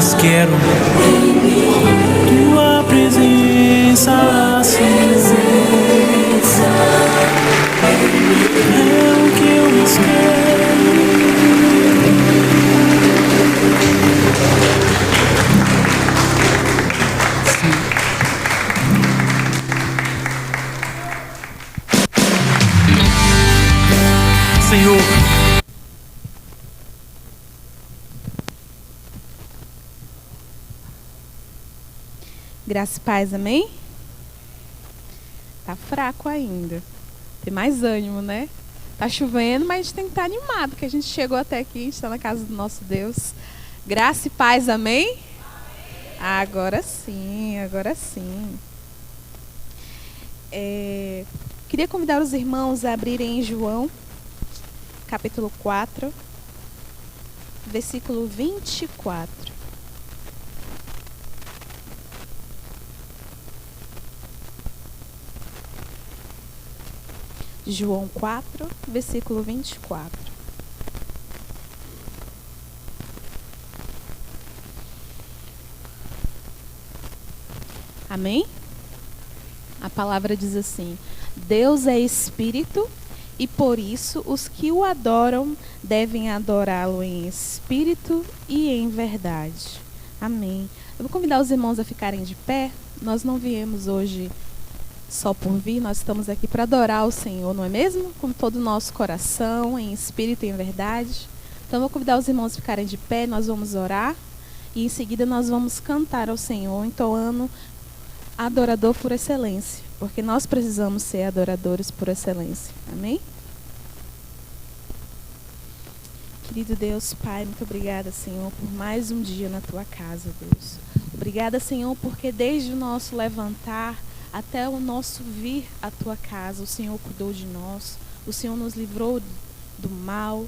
mais quero. Tua presença, Senhor, é o que eu mais quero. Senhor, graça e paz, amém? Tá fraco ainda. Tem mais ânimo, né? Tá chovendo, mas a gente tem que estar animado, porque a gente chegou até aqui, a gente está na casa do nosso Deus. Graça e paz, amém? Amém. Agora sim, agora sim. Queria convidar os irmãos a abrirem em João, capítulo 4, versículo 24. João 4, versículo 24. Amém? A palavra diz assim: Deus é espírito e por isso os que o adoram devem adorá-lo em espírito e em verdade. Amém. Eu vou convidar os irmãos a ficarem de pé. Nós não viemos hoje só por vir, nós estamos aqui para adorar o Senhor, não é mesmo? Com todo o nosso coração, em espírito e em verdade. Então eu vou convidar os irmãos a ficarem de pé, nós vamos orar e em seguida nós vamos cantar ao Senhor, entoando adorador por excelência, porque nós precisamos ser adoradores por excelência. Amém? Querido Deus, Pai, muito obrigada, Senhor, por mais um dia na Tua casa, Deus. Obrigada, Senhor, porque desde o nosso levantar até o nosso vir à Tua casa, o Senhor cuidou de nós, o Senhor nos livrou do mal,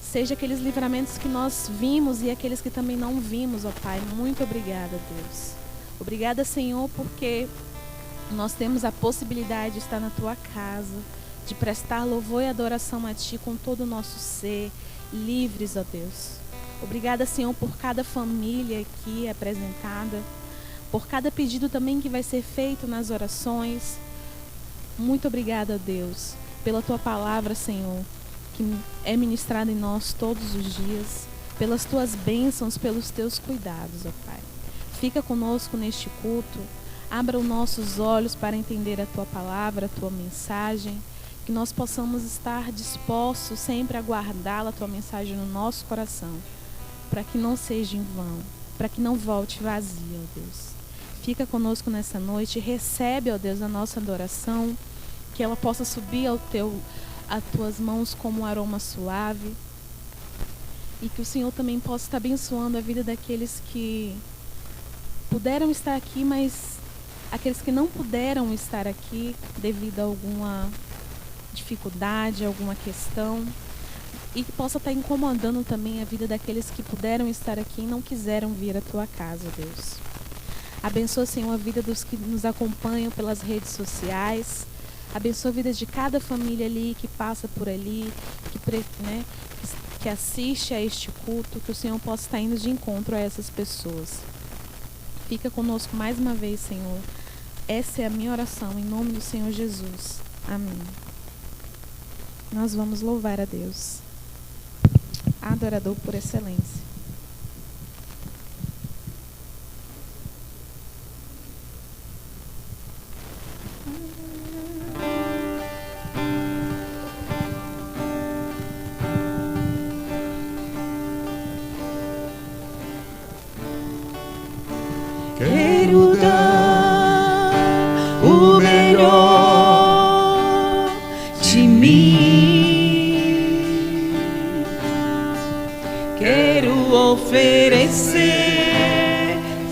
seja aqueles livramentos que nós vimos e aqueles que também não vimos, ó Pai. Muito obrigada, Deus. Obrigada, Senhor, porque nós temos a possibilidade de estar na Tua casa, de prestar louvor e adoração a Ti com todo o nosso ser, livres, ó Deus. Obrigada, Senhor, por cada família aqui apresentada, por cada pedido também que vai ser feito nas orações. Muito obrigada, Deus, pela Tua palavra, Senhor, que é ministrada em nós todos os dias, pelas Tuas bênçãos, pelos Teus cuidados, ó Pai. Fica conosco neste culto, abra os nossos olhos para entender a Tua palavra, a Tua mensagem, que nós possamos estar dispostos sempre a guardá-la, a Tua mensagem no nosso coração, para que não seja em vão, para que não volte vazia, ó Deus. Fica conosco nessa noite, recebe, ó Deus, a nossa adoração, que ela possa subir às Tuas mãos como um aroma suave, e que o Senhor também possa estar abençoando a vida daqueles que puderam estar aqui, mas aqueles que não puderam estar aqui devido a alguma dificuldade, alguma questão, e que possa estar incomodando também a vida daqueles que puderam estar aqui e não quiseram vir à Tua casa, Deus. Abençoa, Senhor, a vida dos que nos acompanham pelas redes sociais. Abençoa a vida de cada família ali que passa por ali, que assiste a este culto, que o Senhor possa estar indo de encontro a essas pessoas. Fica conosco mais uma vez, Senhor. Essa é a minha oração, em nome do Senhor Jesus. Amém. Nós vamos louvar a Deus. Adorador por excelência. Quero dar o melhor de mim. Quero oferecer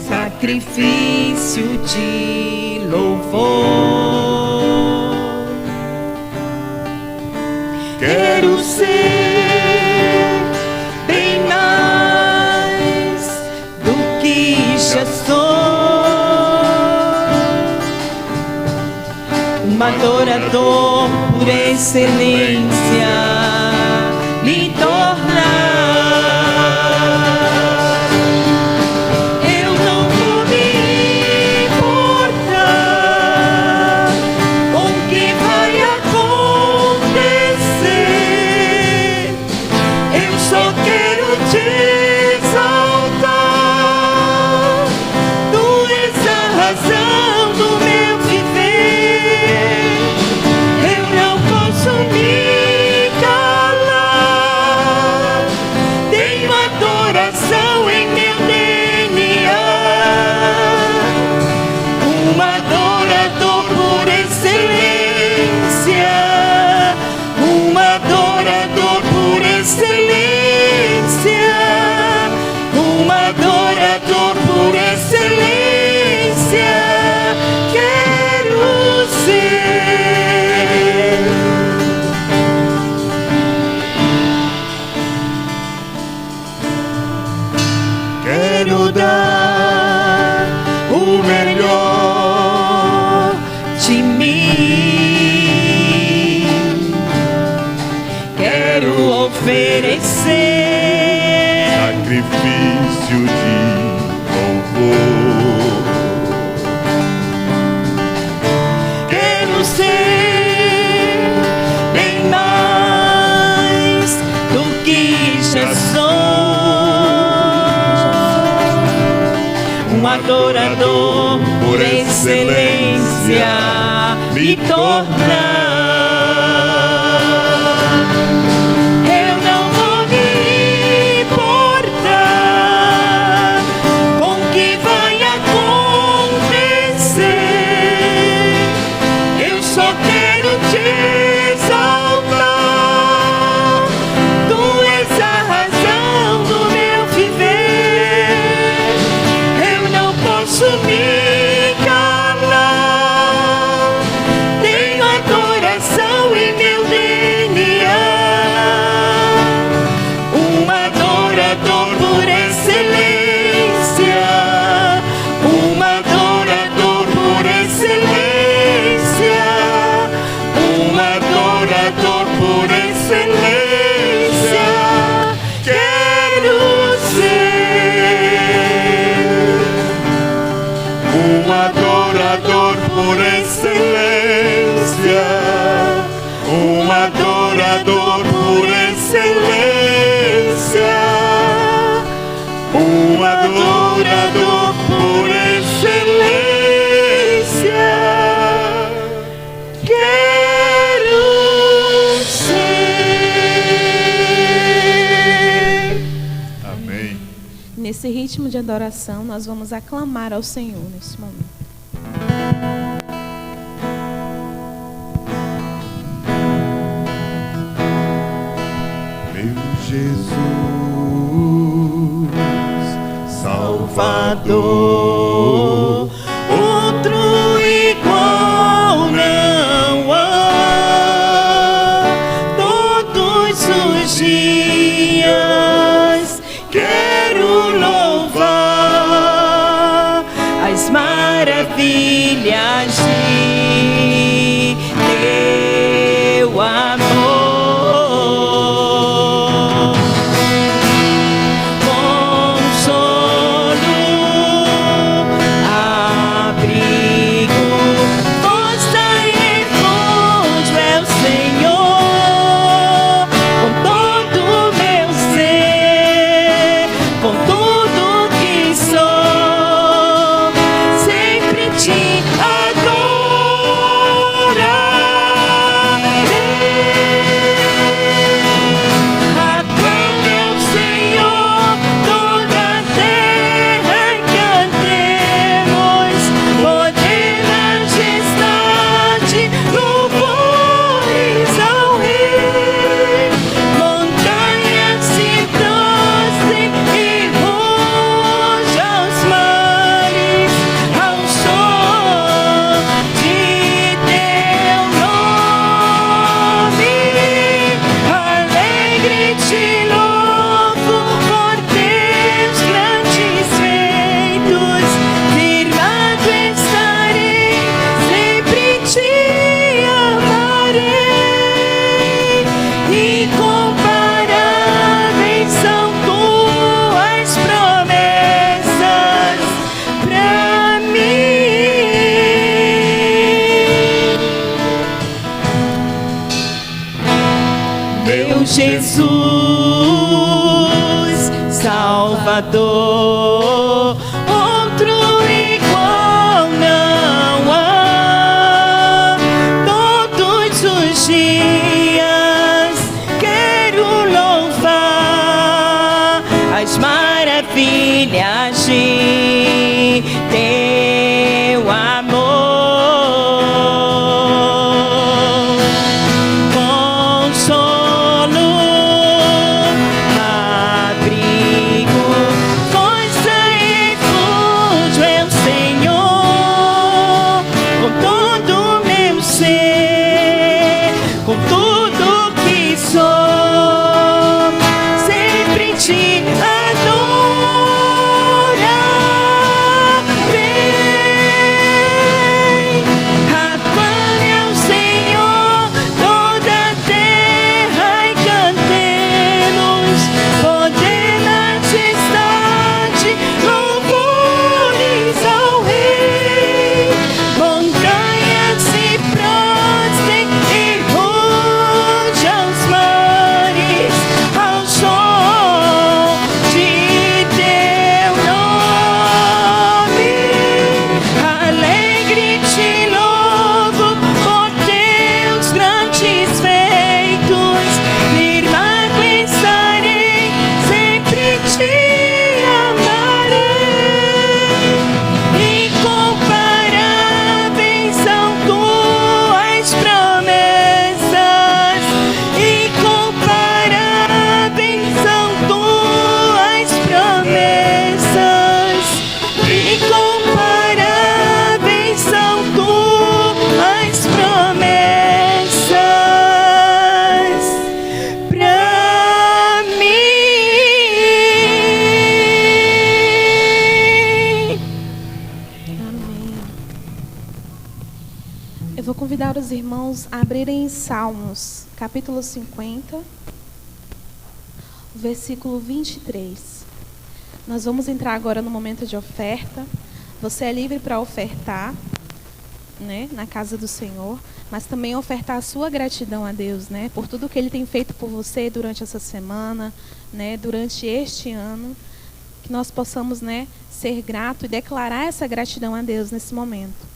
sacrifício de louvor. Quero ser bem mais do que já sou. Um adorador por excelência me tornar. oferecer sacrifício de louvor. Quero ser bem mais do que já sou, um adorador por excelência me tornar. Eu não vou me importar com o que vai acontecer. Eu só quero te exaltar. Tu és a razão do meu viver. Eu não posso me calar. Tenho adoração em meu DNA. Um adorador por excelência. Um adorador por excelência. Um adorador por excelência. Quero ser Um adorador por excelência. Um adorador por excelência. Um adorador por excelência. Quero ser. Amém. Nesse ritmo de adoração, nós vamos aclamar ao Senhor nesse momento. Meu Jesus, Salvador, outro igual não há. Todos os dias quero louvar as maravilhas de teu amor. Consolo, abrigo, força e refúgio é o Senhor. Com todo o meu ser, com tudo que sou, sempre te adorarei. Aclame ao Senhor toda a terra e cantemos poder, majestade, louvores ao Rei. Montanhas se prostrem e rujam os mares ao som de teu nome. Alegre te louvo por teus grandes feitos. Firmado estarei, sempre te amarei. Incomparáveis são tuas promessas pra mim. Meu Jesus, Salvador, outro igual não há. Todos os dias quero louvar as maravilhas de teu amor. Consolo, abrigo, força e refúgio é o Senhor. Com todo o meu ser, com tudo que sou, sempre te adorarei. os irmãos abrirem em Salmos, capítulo 50, versículo 23. Nós vamos entrar agora no momento de oferta. Você é livre para ofertar, né, na casa do Senhor, mas também ofertar a sua gratidão a Deus, né, por tudo que Ele tem feito por você durante essa semana, né, durante este ano, que nós possamos, né, ser grato e declarar essa gratidão a Deus nesse momento.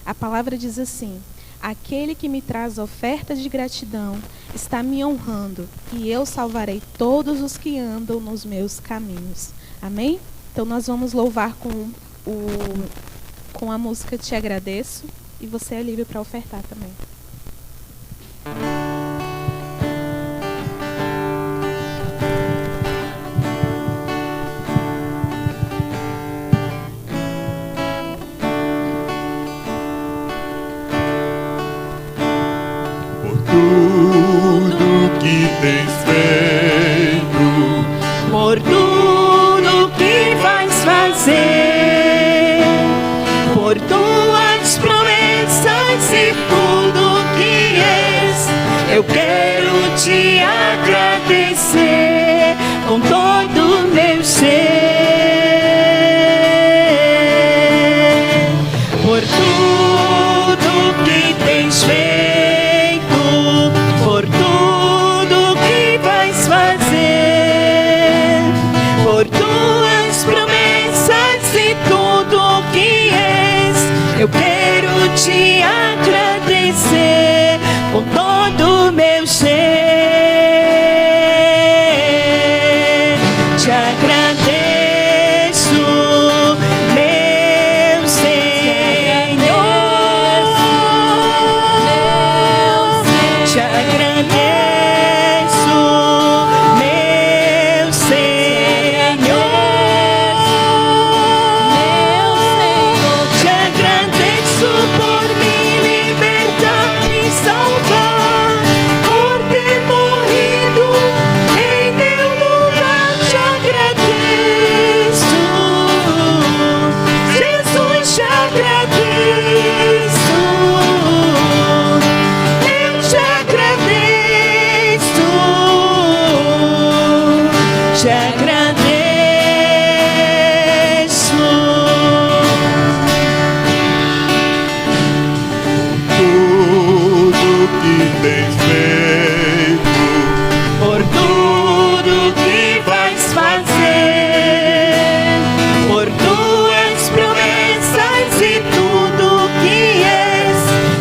A palavra diz assim: aquele que me traz ofertas de gratidão está me honrando, e eu salvarei todos os que andam nos meus caminhos. Amém? Então nós vamos louvar com a música Te Agradeço, e você é livre para ofertar também. Por tudo que tens feito, por tudo que vais fazer, por tuas promessas e tudo que és, eu quero te agradecer com todo o meu ser. Por tudo que tens feito, por tudo que vais fazer, por tuas promessas e tudo que és, eu quero te agradecer com todo o meu ser. Te agradeço, meu Senhor. Te agradeço, meu Senhor. Te agradeço por me libertar e salvar, por ter morrido em meu lugar. Te agradeço, Jesus, te agradeço. Eu te agradeço, te agradeço. tudo que tens feito, Por tudo que vais fazer, por tuas promessas e tudo que és,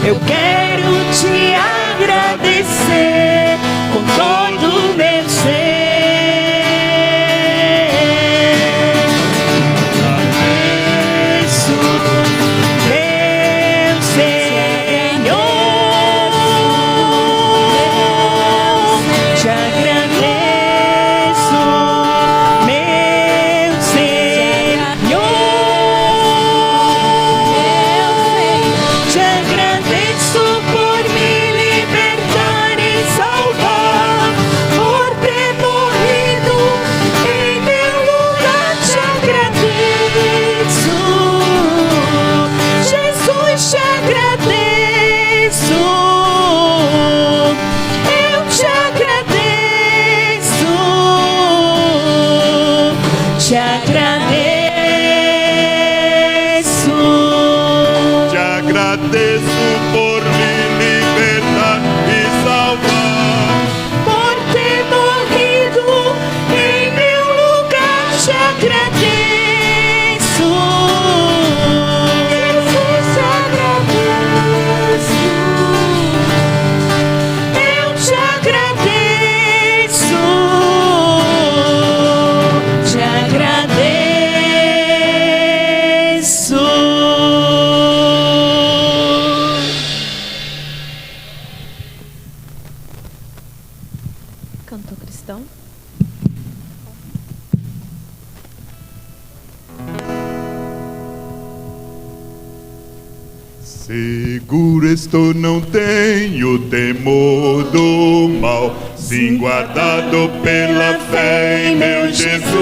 eu quero te agradecer com todo o meu ser. Agradeço, meu Senhor. Te agradeço, meu Senhor. Te agradeço por me libertar e salvar, por ter morrido em meu lugar. Te agradeço, Jesus, te agradeço. Eu te agradeço, te agradeço. te agradeço por me libertar e salvar. Por ter morrido em meu lugar. Te agradeço, Jesus, te agradeço. Eu te agradeço, te agradeço. Cantor cristão. Seguro estou, não tenho temor do mal, sim guardado pela fé em meu Jesus.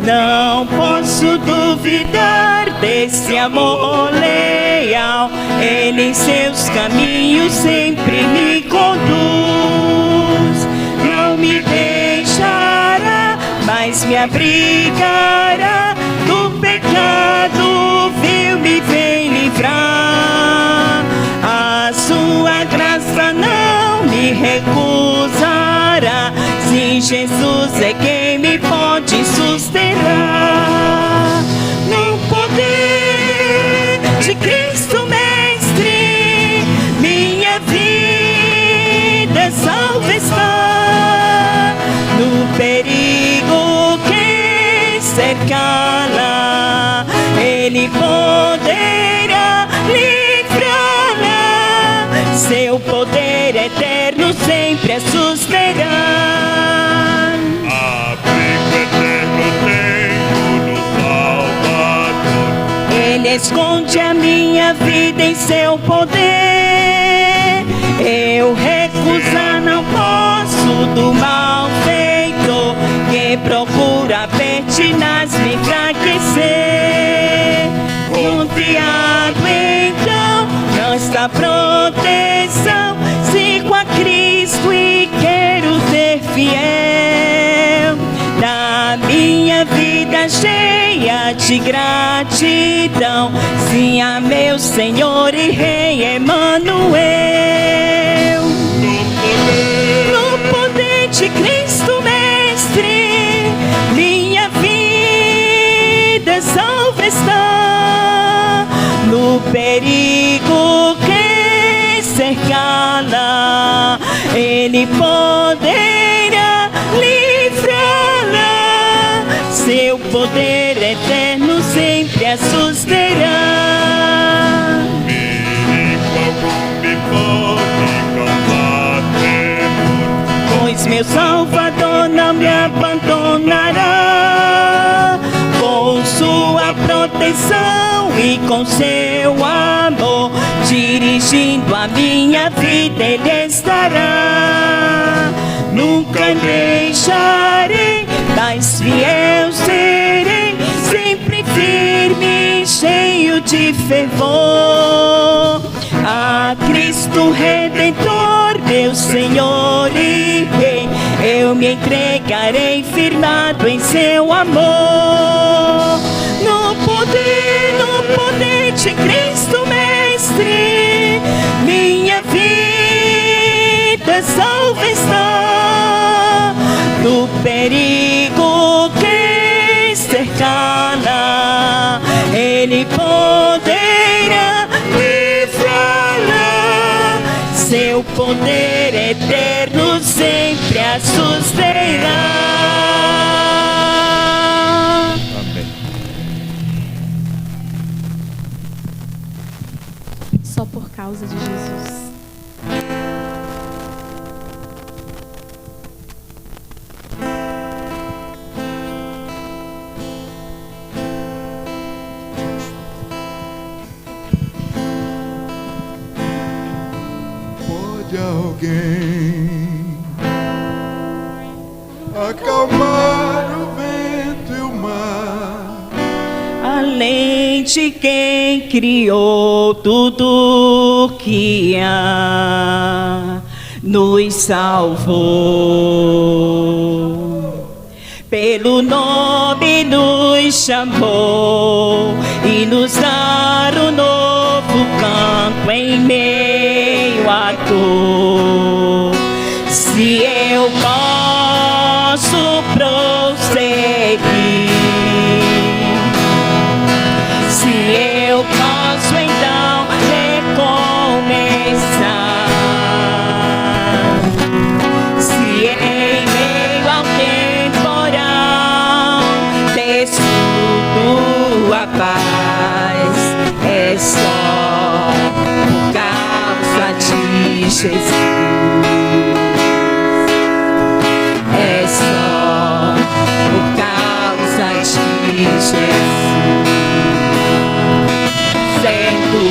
Não posso duvidar desse amor leal. Ele em seus caminhos sempre me conduz. Não me deixará, mas me abrigará do pecado vil, me vem livrar. A sua graça não me recusará. Sim, Jesus é quem me pode sustentar. No poder de Cristo Mestre, minha vida salva está. No perigo que cercá-la, Ele poderá livrá-la. Seu poder eterno sempre a susterá. Abrigo eterno tenho no Salvador. Ele esconde a minha vida em seu poder. Eu recusar não posso do mal feito, que procura pertinaz me enfraquecer. Confiado então nesta proteção, sigo a Cristo e quero ser fiel. Na minha vida cheia de gratidão, sim, a meu Senhor e Rei Emanuel. No poder de Cristo Mestre, minha vida salva está. No perigo que cercá-la, Ele poderá livrá-la. Seu poder eterno sempre a susterá. Perigo algum me pode causar temor, Pois meu Salvador não me abandonará. Com sua proteção e com seu amor, dirigindo a minha vida Ele estará. Nunca deixarei, mas fiel serei, sempre firme, cheio de fervor. A Cristo Redentor, meu Senhor e Rei, eu me entregarei firmado em seu amor. No poder de Cristo Mestre, minha vida salva está. No perigo que cercá-la, Ele poderá livrá-la. Seu poder eterno sempre a susterá. Só por causa de Jesus. pode alguém acalmar o vento e o mar? Além de quem criou tudo que há, nos salvou, pelo nome nos chamou e nos dar um novo canto em meio à dor. Se eu posso prosseguir, se eu posso então recomeçar, se em meio ao temporal desfruto a paz, é só por causa de Jesus. É só por causa de Jesus. Certo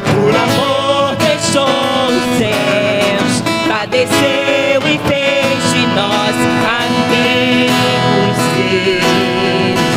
por amor deixou os céus, padeceu e fez de nós amigos seus.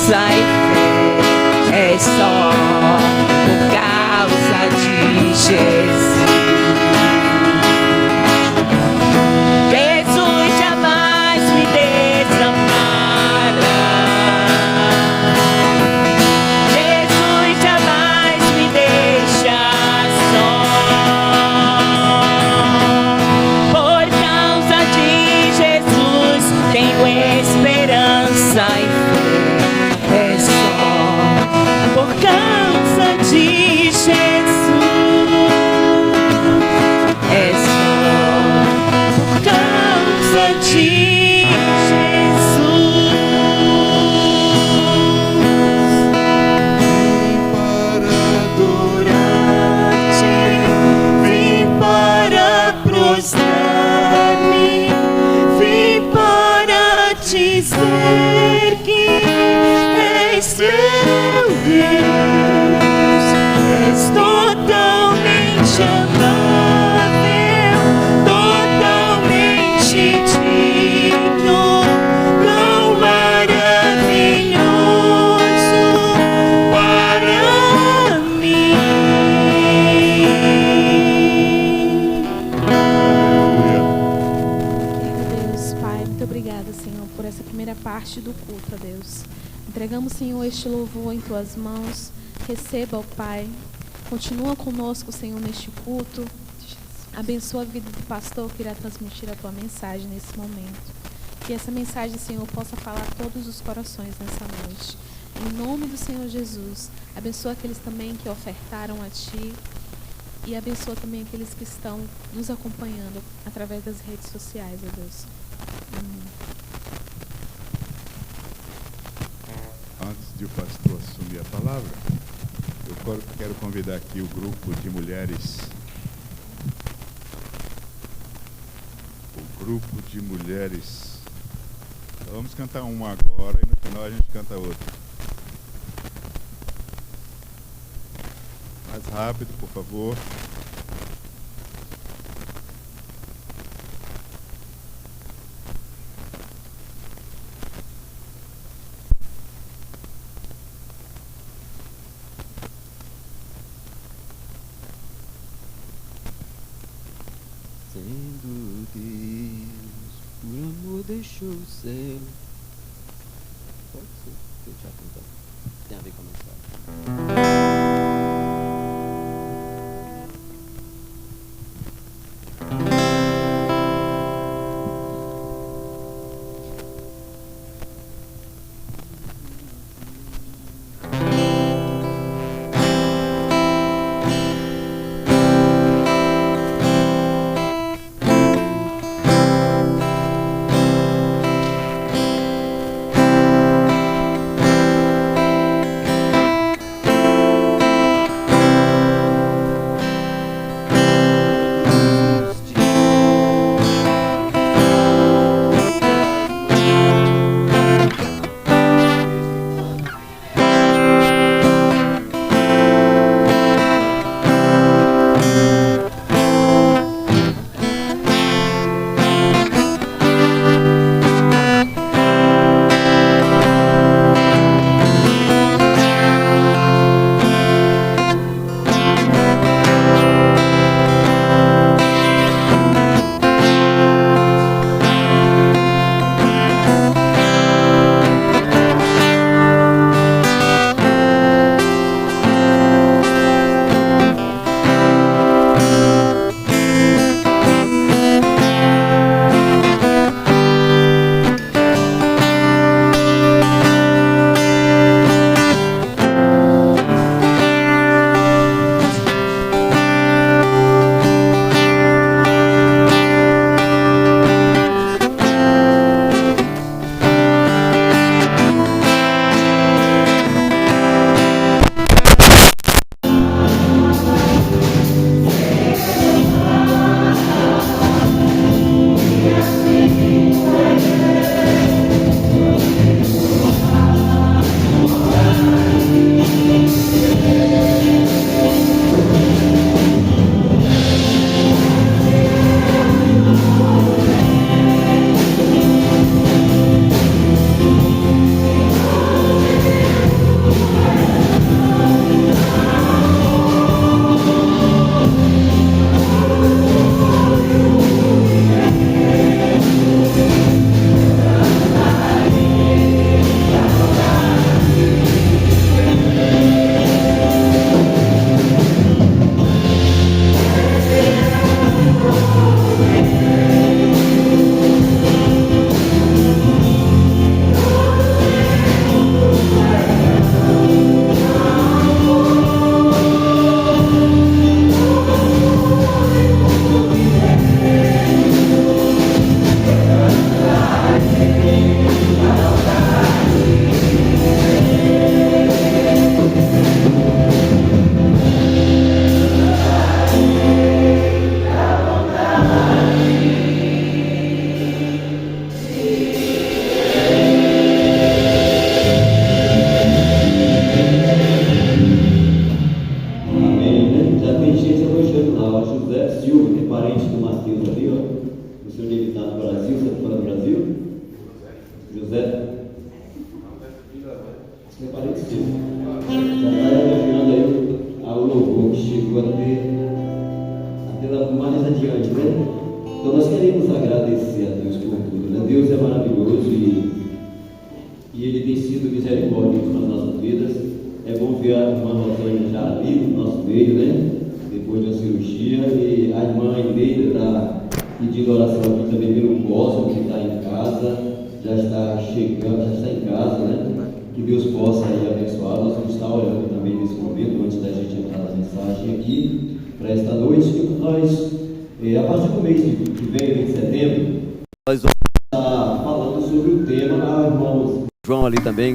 esperança e fé é só por causa de Jesus. Jesus jamais me desamparará. Jesus jamais me deixa só. Por causa de Jesus tenho esperança e fé. É só por causa de Jesus. É só por causa de Jesus. Vim para adorar-te, vim para prostrar-me, vim para dizer que és teu Deus, és totalmente amável, totalmente digno, tão maravilhoso para mim. Querido Deus, Pai, muito obrigada, Senhor, por essa primeira parte do culto, ó Deus. Entregamos, Senhor, este louvor em Tuas mãos. Receba, ó Pai. Continua conosco, Senhor, neste culto. Abençoa a vida do pastor que irá transmitir a Tua mensagem nesse momento. Que essa mensagem, Senhor, possa falar a todos os corações nessa noite. Em nome do Senhor Jesus, abençoa aqueles também que ofertaram a Ti. E abençoa também aqueles que estão nos acompanhando através das redes sociais, ó Deus. Amém. Antes de o pastor assumir a palavra, eu quero convidar aqui o grupo de mulheres. O grupo de mulheres. Então, vamos cantar uma agora e no final a gente canta outra. Mais rápido, por favor. Sendo Deus, por amor deixou o céu. Pode ser, deixa eu cantar. Tem a ver com a mensagem. Sendo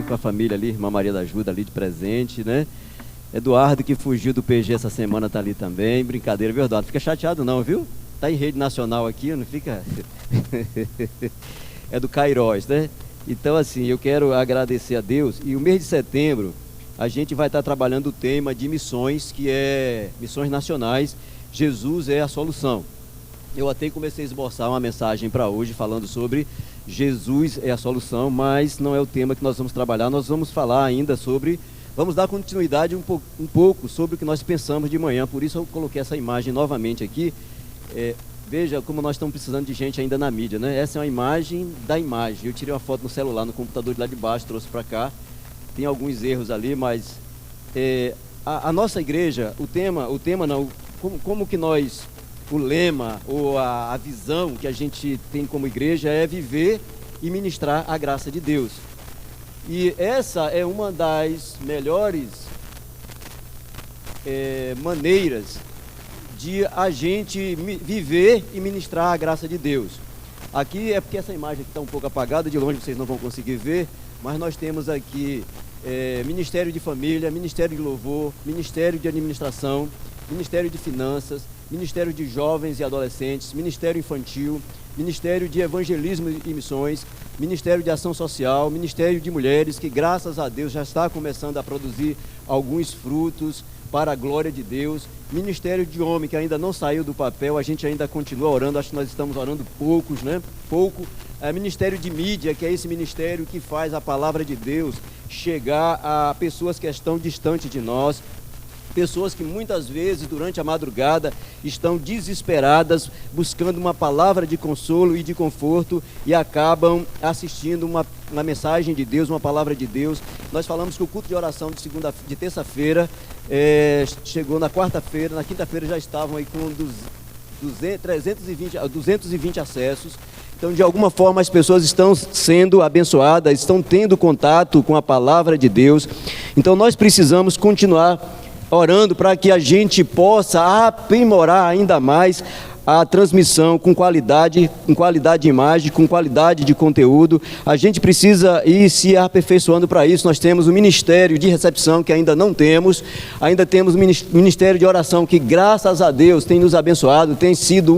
Com a família ali, irmã Maria da Ajuda ali de presente, né? Eduardo, que fugiu do PG essa semana, tá ali também. Brincadeira, viu, Eduardo? Fica chateado não, viu? Tá em rede nacional aqui, não fica... É do Cairós, né? Então, assim, eu quero agradecer a Deus. E o mês de setembro, a gente vai estar trabalhando o tema de missões, que é missões nacionais. Jesus é a solução. Eu até comecei a esboçar uma mensagem para hoje falando sobre Jesus é a solução, mas não é o tema que nós vamos trabalhar. Nós vamos falar ainda sobre, vamos dar continuidade um pouco sobre o que nós pensamos de manhã. Por isso eu coloquei essa imagem novamente aqui. Veja como nós estamos precisando de gente ainda na mídia, né? Essa é uma imagem da imagem. Eu tirei uma foto no celular, no computador de lá de baixo, trouxe para cá. Tem alguns erros ali, mas a nossa igreja, o tema não, como que nós... O lema ou a visão que a gente tem como igreja é viver e ministrar a graça de Deus. E essa é uma das melhores maneiras de a gente viver e ministrar a graça de Deus. Aqui é porque essa imagem aqui está um pouco apagada, de longe vocês não vão conseguir ver, mas nós temos aqui Ministério de Família, Ministério de Louvor, Ministério de Administração, Ministério de Finanças, Ministério de Jovens e Adolescentes, Ministério Infantil, Ministério de Evangelismo e Missões, Ministério de Ação Social, Ministério de Mulheres, que graças a Deus já está começando a produzir alguns frutos para a glória de Deus. Ministério de Homem, que ainda não saiu do papel, a gente ainda continua orando, acho que nós estamos orando pouco. Ministério de Mídia, que é esse ministério que faz a palavra de Deus chegar a pessoas que estão distantes de nós, pessoas que muitas vezes durante a madrugada estão desesperadas, buscando uma palavra de consolo e de conforto e acabam assistindo uma mensagem de Deus, uma palavra de Deus. Nós falamos que o culto de oração de terça-feira chegou na quarta-feira, na quinta-feira já estavam aí com 220 acessos. Então, de alguma forma, as pessoas estão sendo abençoadas, estão tendo contato com a palavra de Deus. Então, nós precisamos continuar orando para que a gente possa aprimorar ainda mais a transmissão com qualidade de imagem, com qualidade de conteúdo. A gente precisa ir se aperfeiçoando para isso. Nós temos o ministério de recepção, que ainda não temos. Ainda temos o ministério de oração, que graças a Deus tem nos abençoado, tem sido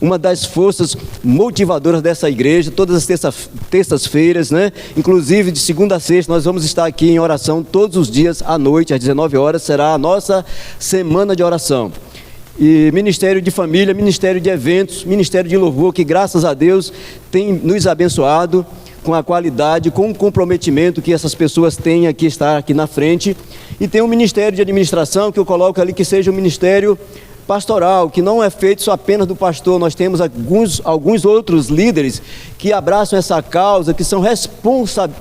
uma das forças motivadoras dessa igreja, todas as terças-feiras, né? Inclusive de segunda a sexta, nós vamos estar aqui em oração todos os dias à noite, às 19 horas, será a nossa semana de oração. E Ministério de Família, Ministério de Eventos, Ministério de Louvor, que graças a Deus tem nos abençoado com a qualidade, com o comprometimento que essas pessoas têm aqui, estar aqui na frente. E tem o Ministério de Administração, que eu coloco ali que seja o Ministério Pastoral, que não é feito só apenas do pastor. Nós temos alguns outros líderes que abraçam essa causa, que são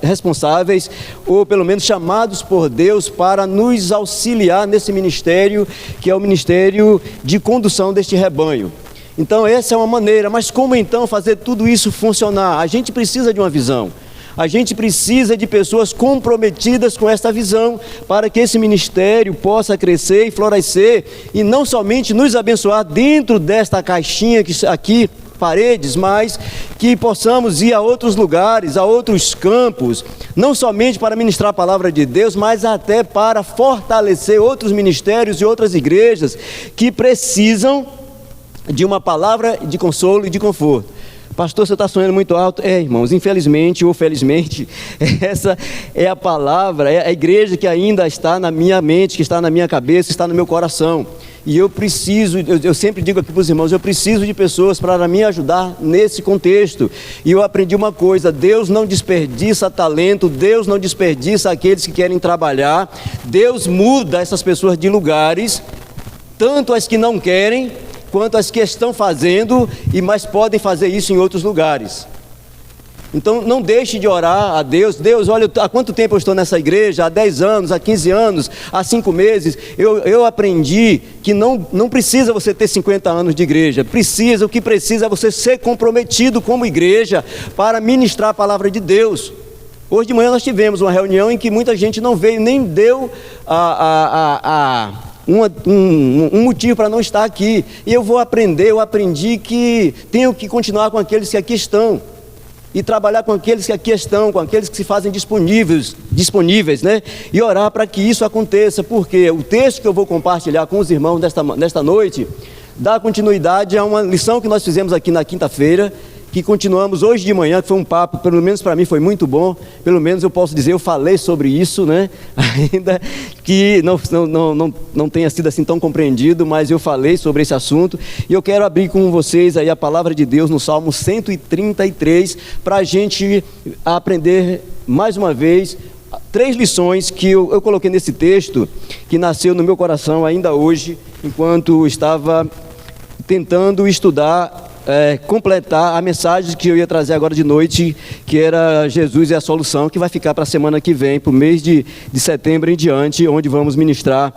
responsáveis, ou pelo menos chamados por Deus para nos auxiliar nesse ministério, que é o ministério de condução deste rebanho. Então essa é uma maneira, mas como então fazer tudo isso funcionar? A gente precisa de uma visão. A gente precisa de pessoas comprometidas com esta visão para que esse ministério possa crescer e florescer e não somente nos abençoar dentro desta caixinha que aqui paredes, mas que possamos ir a outros lugares, a outros campos, não somente para ministrar a palavra de Deus, mas até para fortalecer outros ministérios e outras igrejas que precisam de uma palavra de consolo e de conforto. Pastor, você está sonhando muito alto? Irmãos, infelizmente ou felizmente, essa é a palavra, é a igreja que ainda está na minha mente, que está na minha cabeça, está no meu coração. E eu preciso, eu sempre digo aqui para os irmãos, eu preciso de pessoas para me ajudar nesse contexto. E eu aprendi uma coisa: Deus não desperdiça talento, Deus não desperdiça aqueles que querem trabalhar. Deus muda essas pessoas de lugares, tanto as que não querem, quanto as que estão fazendo, mas podem fazer isso em outros lugares. Então não deixe de orar a Deus. Deus, olha, há quanto tempo eu estou nessa igreja? Há 10 anos, há 15 anos, há 5 meses. Eu aprendi que não precisa você ter 50 anos de igreja. O que precisa é você ser comprometido como igreja para ministrar a palavra de Deus. Hoje de manhã nós tivemos uma reunião em que muita gente não veio, nem deu um motivo para não estar aqui. E eu aprendi que tenho que continuar com aqueles que aqui estão e trabalhar com aqueles que aqui estão, com aqueles que se fazem disponíveis, né? E orar para que isso aconteça, porque o texto que eu vou compartilhar com os irmãos nesta noite dá continuidade a uma lição que nós fizemos aqui na quinta-feira, que continuamos hoje de manhã, que foi um papo, pelo menos para mim foi muito bom. Pelo menos eu posso dizer, eu falei sobre isso, né? Ainda que não tenha sido assim tão compreendido, mas eu falei sobre esse assunto. E eu quero abrir com vocês aí a palavra de Deus no Salmo 133, para a gente aprender mais uma vez 3 lições que eu coloquei nesse texto, que nasceu no meu coração ainda hoje, enquanto estava tentando estudar, completar a mensagem que eu ia trazer agora de noite, que era Jesus é a solução, que vai ficar para a semana que vem, para o mês de setembro em diante, onde vamos ministrar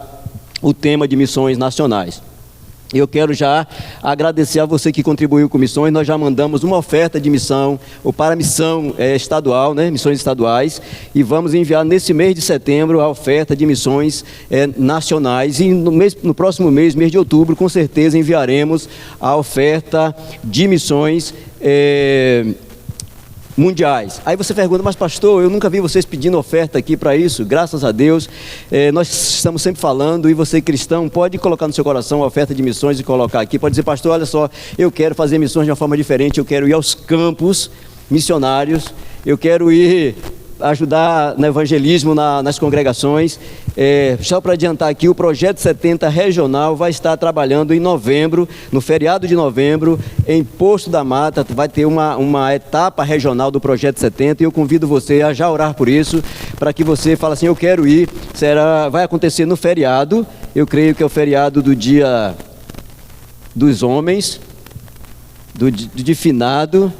o tema de missões nacionais. Eu quero já agradecer a você que contribuiu com missões. Nós já mandamos uma oferta de missão, ou para missão estadual, né? Missões estaduais, e vamos enviar nesse mês de setembro a oferta de missões nacionais, e no próximo mês de outubro, com certeza enviaremos a oferta de missões mundiais. Aí você pergunta: mas pastor, eu nunca vi vocês pedindo oferta aqui para isso. Graças a Deus, nós estamos sempre falando, e você cristão pode colocar no seu coração a oferta de missões e colocar aqui, pode dizer: pastor, olha só, eu quero fazer missões de uma forma diferente, eu quero ir aos campos missionários, eu quero ir ajudar no evangelismo nas congregações. Só para adiantar aqui, o Projeto 70 Regional vai estar trabalhando em novembro, no feriado de novembro, em Poço da Mata. Vai ter uma etapa regional do Projeto 70, e eu convido você a já orar por isso, para que você fale assim: eu quero ir. Vai acontecer no feriado, eu creio que é o feriado do Dia dos Homens, de finado.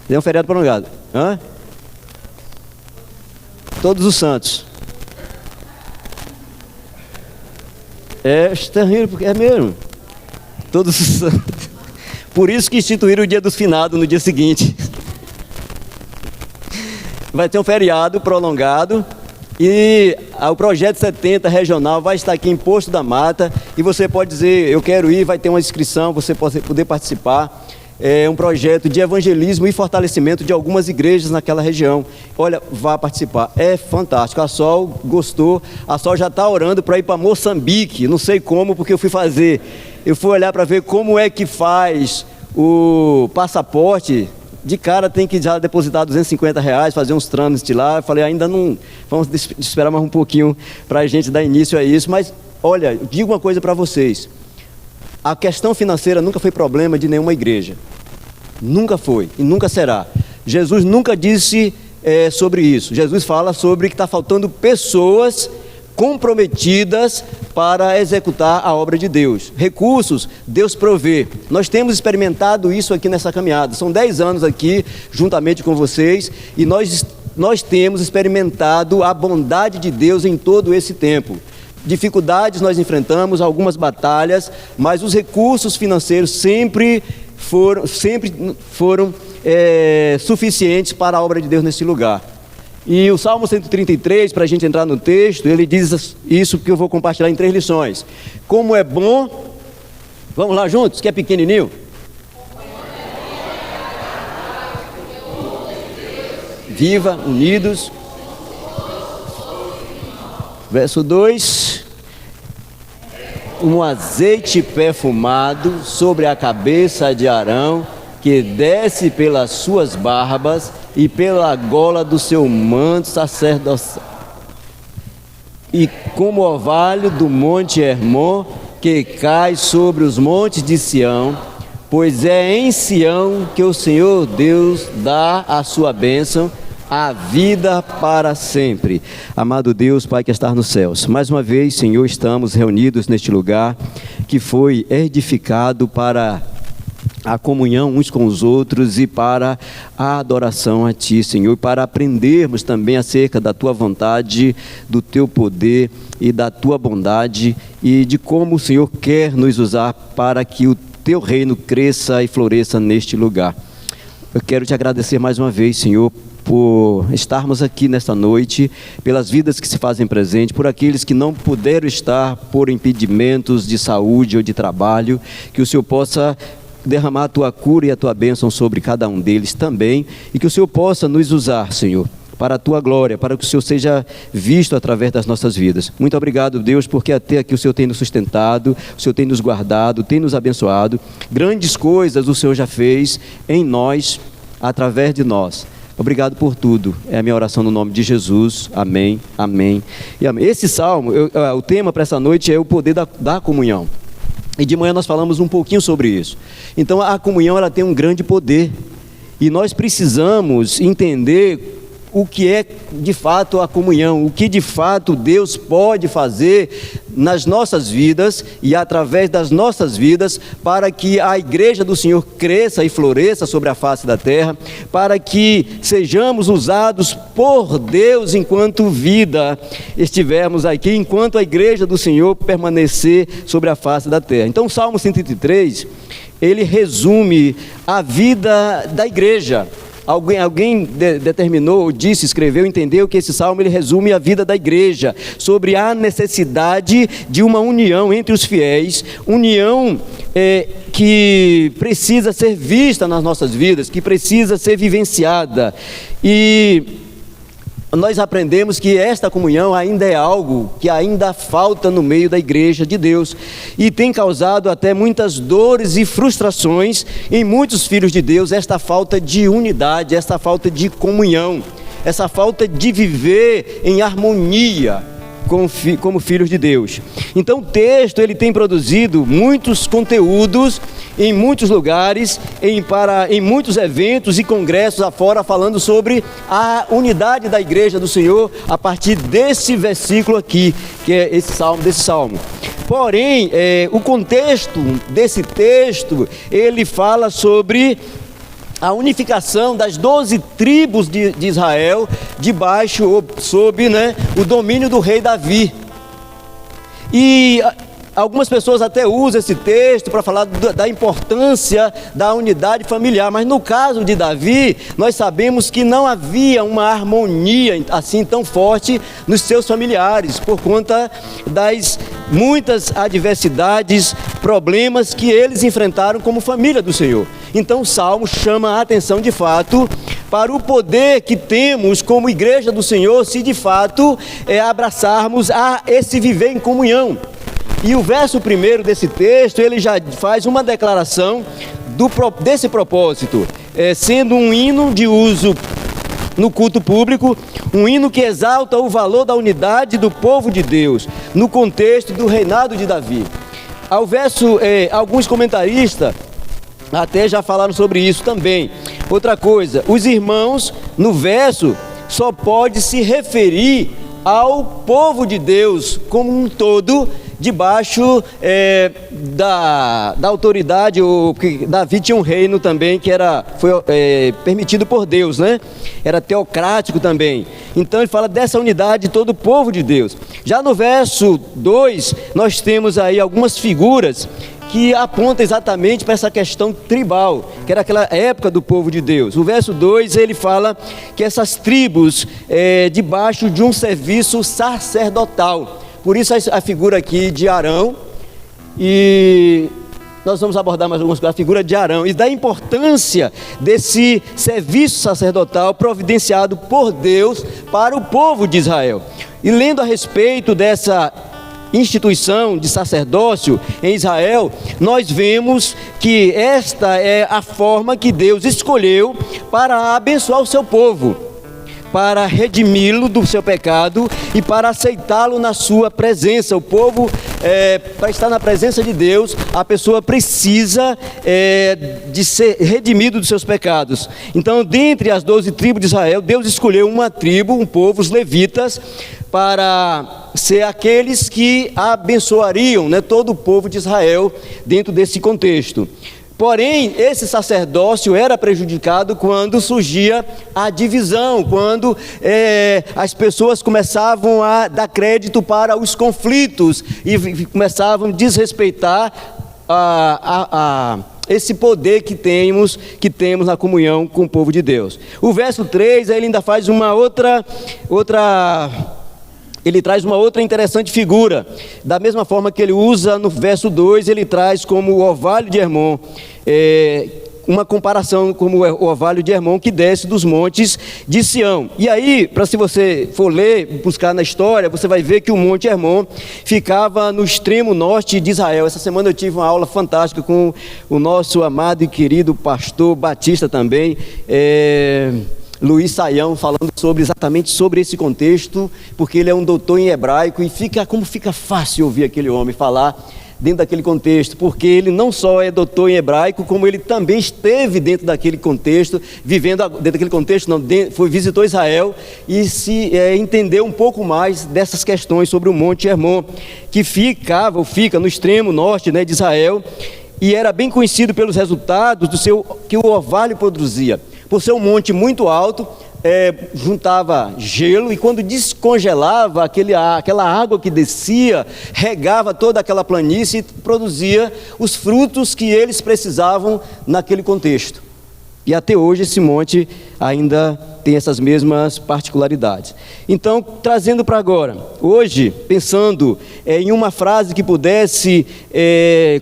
É um feriado prolongado. Todos os Santos. Está rindo porque é mesmo. Todos os Santos. Por isso que instituíram o Dia dos Finados no dia seguinte. Vai ter um feriado prolongado, e o Projeto 70 Regional vai estar aqui em Poço da Mata, e você pode dizer: eu quero ir. Vai ter uma inscrição, você pode poder participar. É um projeto de evangelismo e fortalecimento de algumas igrejas naquela região. Olha, vá participar, é fantástico. A Sol gostou, a Sol já está orando para ir para Moçambique. Não sei como, porque eu fui olhar para ver como é que faz o passaporte. De cara tem que já depositar R$250, fazer uns trâmites lá. Eu falei: ainda não, vamos esperar mais um pouquinho para a gente dar início a isso. Mas olha, digo uma coisa para vocês: a questão financeira nunca foi problema de nenhuma igreja. Nunca foi e nunca será. Jesus nunca disse sobre isso. Jesus fala sobre que está faltando pessoas comprometidas para executar a obra de Deus. Recursos, Deus provê. Nós temos experimentado isso aqui nessa caminhada. São 10 anos aqui, juntamente com vocês, e nós temos experimentado a bondade de Deus em todo esse tempo. Dificuldades nós enfrentamos, algumas batalhas, mas os recursos financeiros sempre foram suficientes para a obra de Deus nesse lugar. E o Salmo 133, para a gente entrar no texto, ele diz isso que eu vou compartilhar em 3 lições. Como é bom, vamos lá juntos, que é pequenininho? viva, unidos. Verso 2: um azeite perfumado sobre a cabeça de Arão, que desce pelas suas barbas e pela gola do seu manto sacerdotal, e como orvalho do monte Hermon, que cai sobre os montes de Sião, pois é em Sião que o Senhor Deus dá a sua bênção, a vida para sempre. Amado Deus, Pai que está nos céus, mais uma vez, Senhor, estamos reunidos neste lugar que foi edificado para a comunhão uns com os outros e para a adoração a Ti, Senhor, para aprendermos também acerca da Tua vontade, do Teu poder e da Tua bondade e de como o Senhor quer nos usar para que o Teu reino cresça e floresça neste lugar. Eu quero Te agradecer mais uma vez, Senhor, por estarmos aqui nesta noite, pelas vidas que se fazem presente, por aqueles que não puderam estar por impedimentos de saúde ou de trabalho, que o Senhor possa derramar a Tua cura e a Tua bênção sobre cada um deles também, e que o Senhor possa nos usar, Senhor, para a Tua glória, para que o Senhor seja visto através das nossas vidas. Muito obrigado, Deus, porque até aqui o Senhor tem nos sustentado, o Senhor tem nos guardado, tem nos abençoado. Grandes coisas o Senhor já fez em nós, através de nós. Obrigado por tudo. É a minha oração no nome de Jesus. Amém, amém e amém. Esse salmo, o tema para essa noite é o poder da comunhão. E de manhã nós falamos um pouquinho sobre isso. Então a comunhão, ela tem um grande poder. E nós precisamos entender o que é de fato a comunhão, o que de fato Deus pode fazer nas nossas vidas e através das nossas vidas para que a igreja do Senhor cresça e floresça sobre a face da terra, para que sejamos usados por Deus enquanto vida estivermos aqui, enquanto a igreja do Senhor permanecer sobre a face da terra. Então o Salmo 103, ele resume a vida da igreja. Alguém determinou, disse, escreveu, entendeu que esse salmo ele resume a vida da igreja, sobre a necessidade de uma união entre os fiéis, união que precisa ser vista nas nossas vidas, que precisa ser vivenciada. E nós aprendemos que esta comunhão ainda é algo que ainda falta no meio da igreja de Deus e tem causado até muitas dores e frustrações em muitos filhos de Deus, esta falta de unidade, esta falta de comunhão, essa falta de viver em harmonia como filhos de Deus. Então o texto ele tem produzido muitos conteúdos em muitos lugares, em muitos eventos e congressos afora, falando sobre a unidade da igreja do Senhor a partir desse versículo aqui, que é desse salmo. Porém, o contexto desse texto, ele fala sobre a unificação das 12 tribos de Israel, debaixo, sob o domínio do rei Davi. E algumas pessoas até usam esse texto para falar da importância da unidade familiar, mas no caso de Davi, nós sabemos que não havia uma harmonia assim tão forte nos seus familiares, por conta das muitas adversidades, problemas que eles enfrentaram como família do Senhor. Então o Salmo chama a atenção de fato para o poder que temos como igreja do Senhor, se de fato abraçarmos a esse viver em comunhão. E o verso 1 desse texto, ele já faz uma declaração desse propósito, sendo um hino de uso no culto público, um hino que exalta o valor da unidade do povo de Deus, no contexto do reinado de Davi. Ao verso, alguns comentaristas até já falaram sobre isso também. Outra coisa, os irmãos, no verso, só pode se referir ao povo de Deus como um todo, debaixo da autoridade, porque Davi tinha um reino também que foi permitido por Deus, era teocrático também. Então ele fala dessa unidade de todo o povo de Deus. Já no verso 2, nós temos aí algumas figuras que apontam exatamente para essa questão tribal, que era aquela época do povo de Deus. O verso 2, ele fala que essas tribos, debaixo de um serviço sacerdotal. Por isso a figura aqui de Arão, e nós vamos abordar mais algumas coisas, a figura de Arão, e da importância desse serviço sacerdotal providenciado por Deus para o povo de Israel. E lendo a respeito dessa instituição de sacerdócio em Israel, nós vemos que esta é a forma que Deus escolheu para abençoar o seu povo, para redimi-lo do seu pecado e para aceitá-lo na sua presença. O povo, para estar na presença de Deus, a pessoa precisa de ser redimido dos seus pecados. Então, dentre as 12 tribos de Israel, Deus escolheu uma tribo, um povo, os levitas, para ser aqueles que abençoariam, né, todo o povo de Israel dentro desse contexto. Porém, esse sacerdócio era prejudicado quando surgia a divisão, quando as pessoas começavam a dar crédito para os conflitos e começavam a desrespeitar esse poder que temos na comunhão com o povo de Deus. O verso 3, ele ainda faz ele traz uma outra interessante figura. Da mesma forma que ele usa no verso 2, ele traz como o orvalho de Hermon, uma comparação como o orvalho de Hermon que desce dos montes de Sião. E aí, se você for ler, buscar na história, você vai ver que o monte Hermon ficava no extremo norte de Israel. Essa semana eu tive uma aula fantástica com o nosso amado e querido pastor Batista também, Luiz Saião, falando exatamente sobre esse contexto, porque ele é um doutor em hebraico e como fica fácil ouvir aquele homem falar dentro daquele contexto, porque ele não só é doutor em hebraico, como ele também esteve dentro daquele contexto, vivendo dentro daquele contexto, visitou Israel e entendeu um pouco mais dessas questões sobre o Monte Hermon, que fica no extremo norte, né, de Israel, e era bem conhecido pelos resultados que o orvalho produzia. Por ser um monte muito alto, juntava gelo, e quando descongelava, aquela água que descia, regava toda aquela planície e produzia os frutos que eles precisavam naquele contexto. E até hoje esse monte ainda tem essas mesmas particularidades. Então, trazendo para agora, hoje, pensando em uma frase que pudesse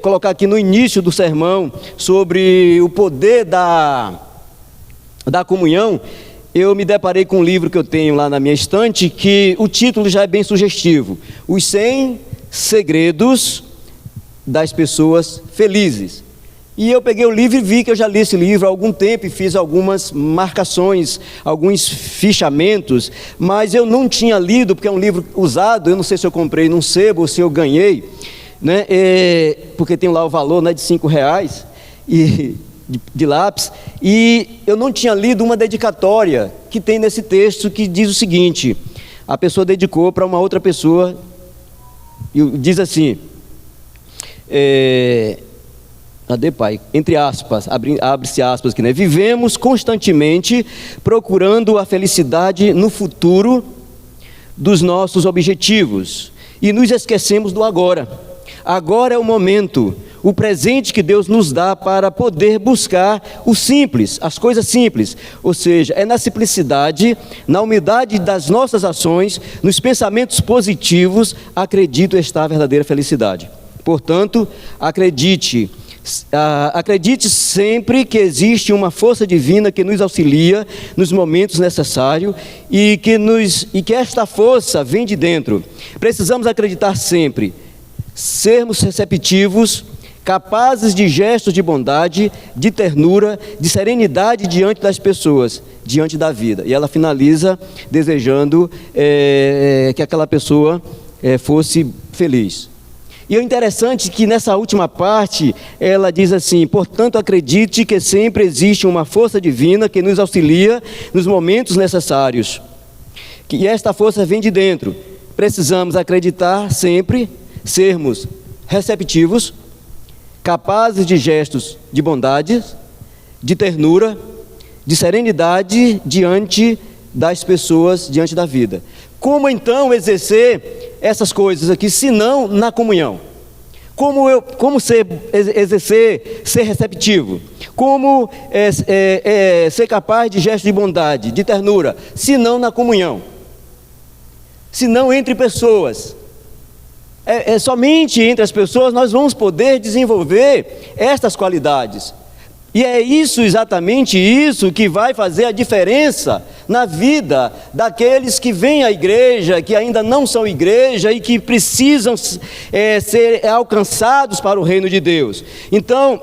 colocar aqui no início do sermão, sobre o poder da comunhão, eu me deparei com um livro que eu tenho lá na minha estante, que o título já é bem sugestivo: Os 100 Segredos das Pessoas Felizes. E eu peguei o livro e vi que eu já li esse livro há algum tempo e fiz algumas marcações, alguns fichamentos, mas eu não tinha lido, porque é um livro usado. Eu não sei se eu comprei num sebo ou se eu ganhei, né? Porque tem lá o valor, né, de R$5 de lápis, e eu não tinha lido uma dedicatória que tem nesse texto, que diz o seguinte: a pessoa dedicou para uma outra pessoa, e diz assim, cadê, pai? Entre aspas, abre-se aspas aqui, né? Vivemos constantemente procurando a felicidade no futuro dos nossos objetivos e nos esquecemos do agora. Agora é o momento, o presente que Deus nos dá para poder buscar o simples, as coisas simples. Ou seja, é na simplicidade, na humildade das nossas ações, nos pensamentos positivos, acredito estar a verdadeira felicidade. Portanto, acredite sempre que existe uma força divina que nos auxilia nos momentos necessários e que esta força vem de dentro. Precisamos acreditar sempre, sermos receptivos, capazes de gestos de bondade, de ternura, de serenidade diante das pessoas, diante da vida. E ela finaliza desejando que aquela pessoa fosse feliz. E o interessante é que nessa última parte, ela diz assim: portanto, acredite que sempre existe uma força divina que nos auxilia nos momentos necessários. E esta força vem de dentro. Precisamos acreditar sempre, sermos receptivos, capazes de gestos de bondade, de ternura, de serenidade diante das pessoas, diante da vida. Como então exercer essas coisas aqui, se não na comunhão? Como ser receptivo? Como ser capaz de gestos de bondade, de ternura, se não na comunhão? Se não entre pessoas. Somente entre as pessoas nós vamos poder desenvolver estas qualidades. E é exatamente isso que vai fazer a diferença na vida daqueles que vêm à igreja, que ainda não são igreja e que precisam ser alcançados para o reino de Deus. Então,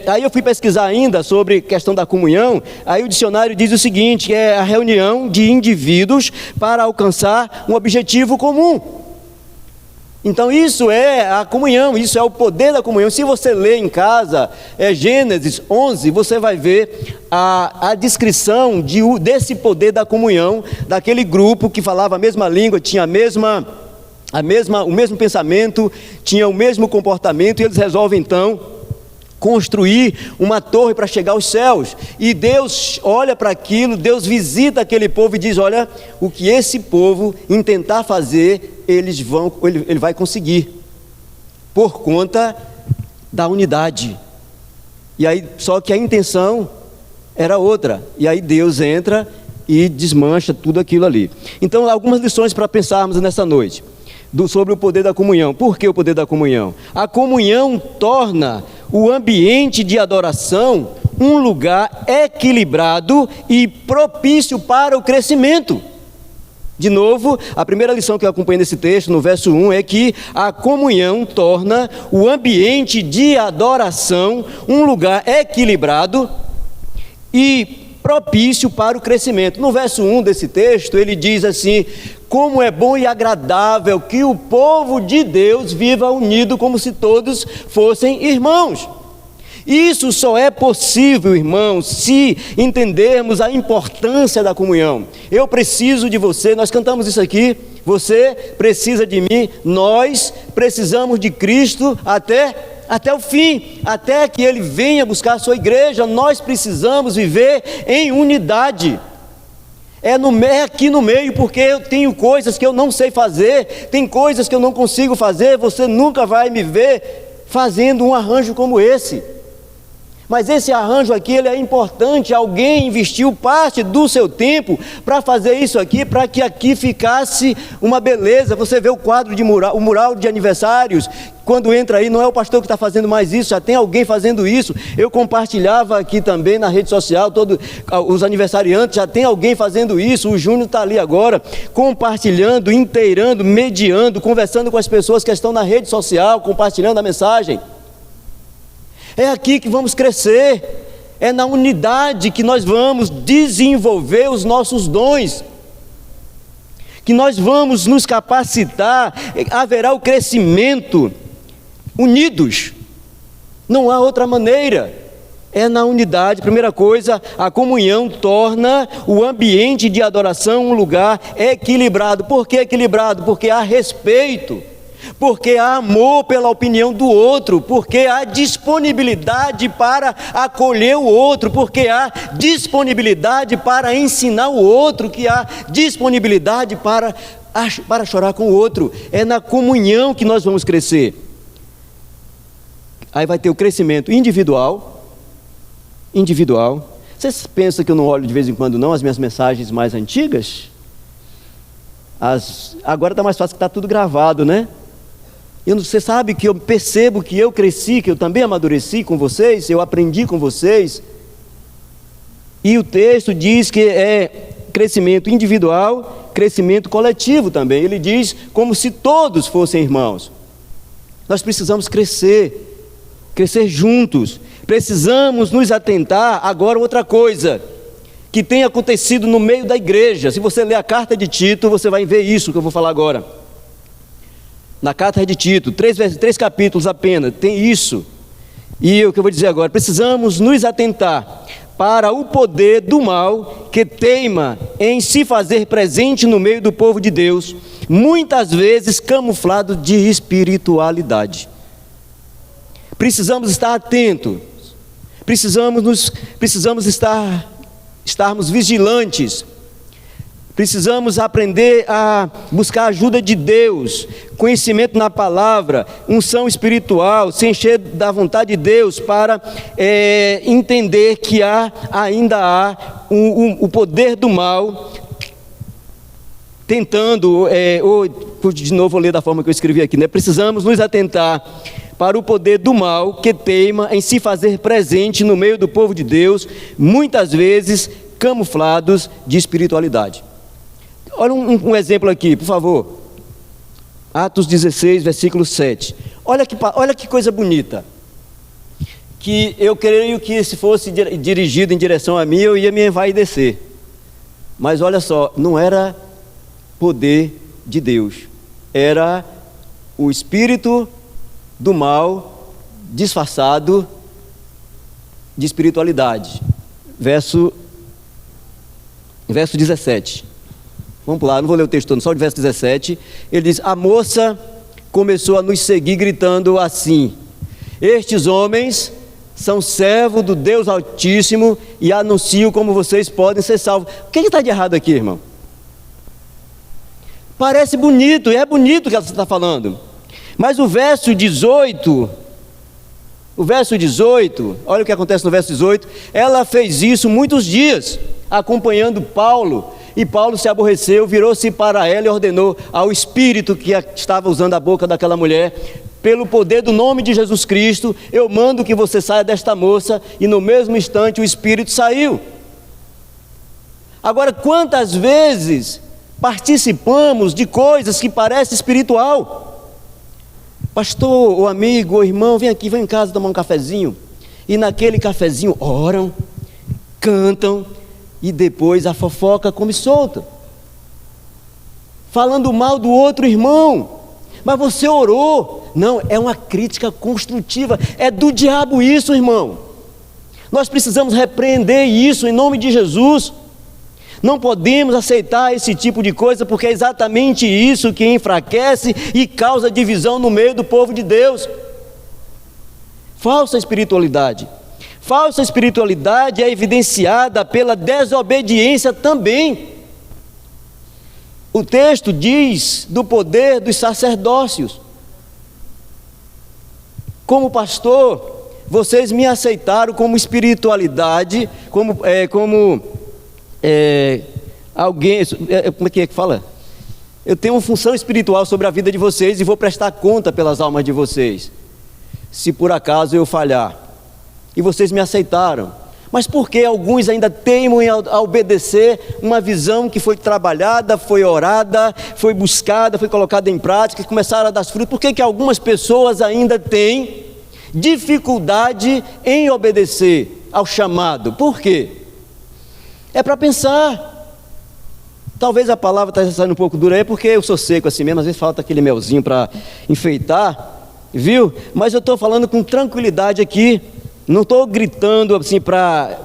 aí eu fui pesquisar ainda sobre a questão da comunhão. Aí o dicionário diz o seguinte, que é a reunião de indivíduos para alcançar um objetivo comum. Então isso é a comunhão, isso é o poder da comunhão. Se você ler em casa Gênesis 11, você vai ver a descrição desse poder da comunhão, daquele grupo que falava a mesma língua, tinha o mesmo pensamento, tinha o mesmo comportamento, e eles resolvem então construir uma torre para chegar aos céus. E Deus olha para aquilo, Deus visita aquele povo e diz: olha, o que esse povo intentar fazer, ele vai conseguir, por conta da unidade. E aí, só que a intenção era outra, e aí Deus entra e desmancha tudo aquilo ali. Então, algumas lições para pensarmos nessa noite, sobre o poder da comunhão. Por que o poder da comunhão? A comunhão torna o ambiente de adoração um lugar equilibrado e propício para o crescimento. De novo, a primeira lição que eu acompanho nesse texto, no verso 1, é que a comunhão torna o ambiente de adoração um lugar equilibrado e propício para o crescimento. No verso 1 desse texto, ele diz assim: como é bom e agradável que o povo de Deus viva unido como se todos fossem irmãos. Isso só é possível, irmãos, se entendermos a importância da comunhão. Eu preciso de você, nós cantamos isso aqui, você precisa de mim, nós precisamos de Cristo até o fim, até que Ele venha buscar a sua igreja. Nós precisamos viver em unidade. É aqui no meio, porque eu tenho coisas que eu não sei fazer, tem coisas que eu não consigo fazer. Você nunca vai me ver fazendo um arranjo como esse. Mas esse arranjo aqui, ele é importante. Alguém investiu parte do seu tempo para fazer isso aqui, para que aqui ficasse uma beleza. Você vê o quadro o mural de aniversários, quando entra aí, não é o pastor que está fazendo mais isso, já tem alguém fazendo isso. Eu compartilhava aqui também na rede social, todos os aniversariantes, já tem alguém fazendo isso. O Júnior está ali agora, compartilhando, inteirando, mediando, conversando com as pessoas que estão na rede social, compartilhando a mensagem. É aqui que vamos crescer, é na unidade que nós vamos desenvolver os nossos dons, que nós vamos nos capacitar, haverá o crescimento unidos, não há outra maneira, é na unidade. Primeira coisa, a comunhão torna o ambiente de adoração um lugar equilibrado. Por que equilibrado? Porque há respeito, porque há amor pela opinião do outro, porque há disponibilidade para acolher o outro, porque há disponibilidade para ensinar o outro, que há disponibilidade para chorar com o outro. É na comunhão que nós vamos crescer. Aí vai ter o crescimento individual. Vocês pensam que eu não olho de vez em quando não as minhas mensagens mais antigas? Agora está mais fácil, que está tudo gravado, né? Você sabe que eu percebo que eu cresci, que eu também amadureci com vocês, eu aprendi com vocês. E o texto diz que é crescimento individual, crescimento coletivo também. Ele diz como se todos fossem irmãos. Nós precisamos crescer juntos. Precisamos nos atentar. Agora, outra coisa que tem acontecido no meio da igreja. Se você ler a carta de Tito, você vai ver isso que eu vou falar agora. Na carta de Tito, 3 capítulos apenas, tem isso. E o que eu vou dizer agora, precisamos nos atentar para o poder do mal que teima em se fazer presente no meio do povo de Deus, muitas vezes camuflado de espiritualidade. Precisamos estar atentos, precisamos estarmos vigilantes. Precisamos aprender a buscar a ajuda de Deus, conhecimento na palavra, unção espiritual, se encher da vontade de Deus para entender que ainda há o poder do mal tentando de novo vou ler da forma que eu escrevi aqui, né? Precisamos nos atentar para o poder do mal que teima em se fazer presente no meio do povo de Deus, muitas vezes camuflados de espiritualidade. Olha um exemplo aqui, por favor. Atos 16, versículo 7. Olha que coisa bonita. Que eu creio que se fosse dirigido em direção a mim, eu ia me envaidecer. Mas olha só, não era poder de Deus. Era o espírito do mal disfarçado de espiritualidade. Verso 17. Vamos lá, não vou ler o texto todo, só o verso 17. Ele diz: a moça começou a nos seguir gritando assim: estes homens são servos do Deus Altíssimo e anunciam como vocês podem ser salvos. O que está de errado aqui, irmão? Parece bonito, e é bonito o que ela está falando. Mas o verso 18, olha o que acontece no verso 18. Ela fez isso muitos dias, acompanhando Paulo. E Paulo se aborreceu, virou-se para ela e ordenou ao espírito que estava usando a boca daquela mulher: pelo poder do nome de Jesus Cristo, eu mando que você saia desta moça. E no mesmo instante o espírito saiu. Agora, quantas vezes participamos de coisas que parecem espiritual? Pastor, ou amigo, ou irmão, vem aqui, vem em casa tomar um cafezinho. E naquele cafezinho oram, cantam, e depois a fofoca come solta, falando mal do outro irmão. Mas você orou. Não, é uma crítica construtiva. É do diabo isso, irmão. Nós precisamos repreender isso em nome de Jesus. Não podemos aceitar esse tipo de coisa, porque é exatamente isso que enfraquece e causa divisão no meio do povo de Deus. Falsa espiritualidade. Falsa espiritualidade é evidenciada pela desobediência também. O texto diz do poder dos sacerdócios. Como pastor, vocês me aceitaram como espiritualidade, como alguém, como é que fala? Eu tenho uma função espiritual sobre a vida de vocês e vou prestar conta pelas almas de vocês, se por acaso eu falhar. E vocês me aceitaram. Mas por que alguns ainda teimam em obedecer uma visão que foi trabalhada, foi orada, foi buscada, foi colocada em prática, e começaram a dar frutos? Por que algumas pessoas ainda têm dificuldade em obedecer ao chamado? Por quê? É para pensar. Talvez a palavra está saindo um pouco dura aí, porque eu sou seco assim mesmo, às vezes falta aquele melzinho para enfeitar, viu? Mas eu estou falando com tranquilidade aqui. Não estou gritando assim para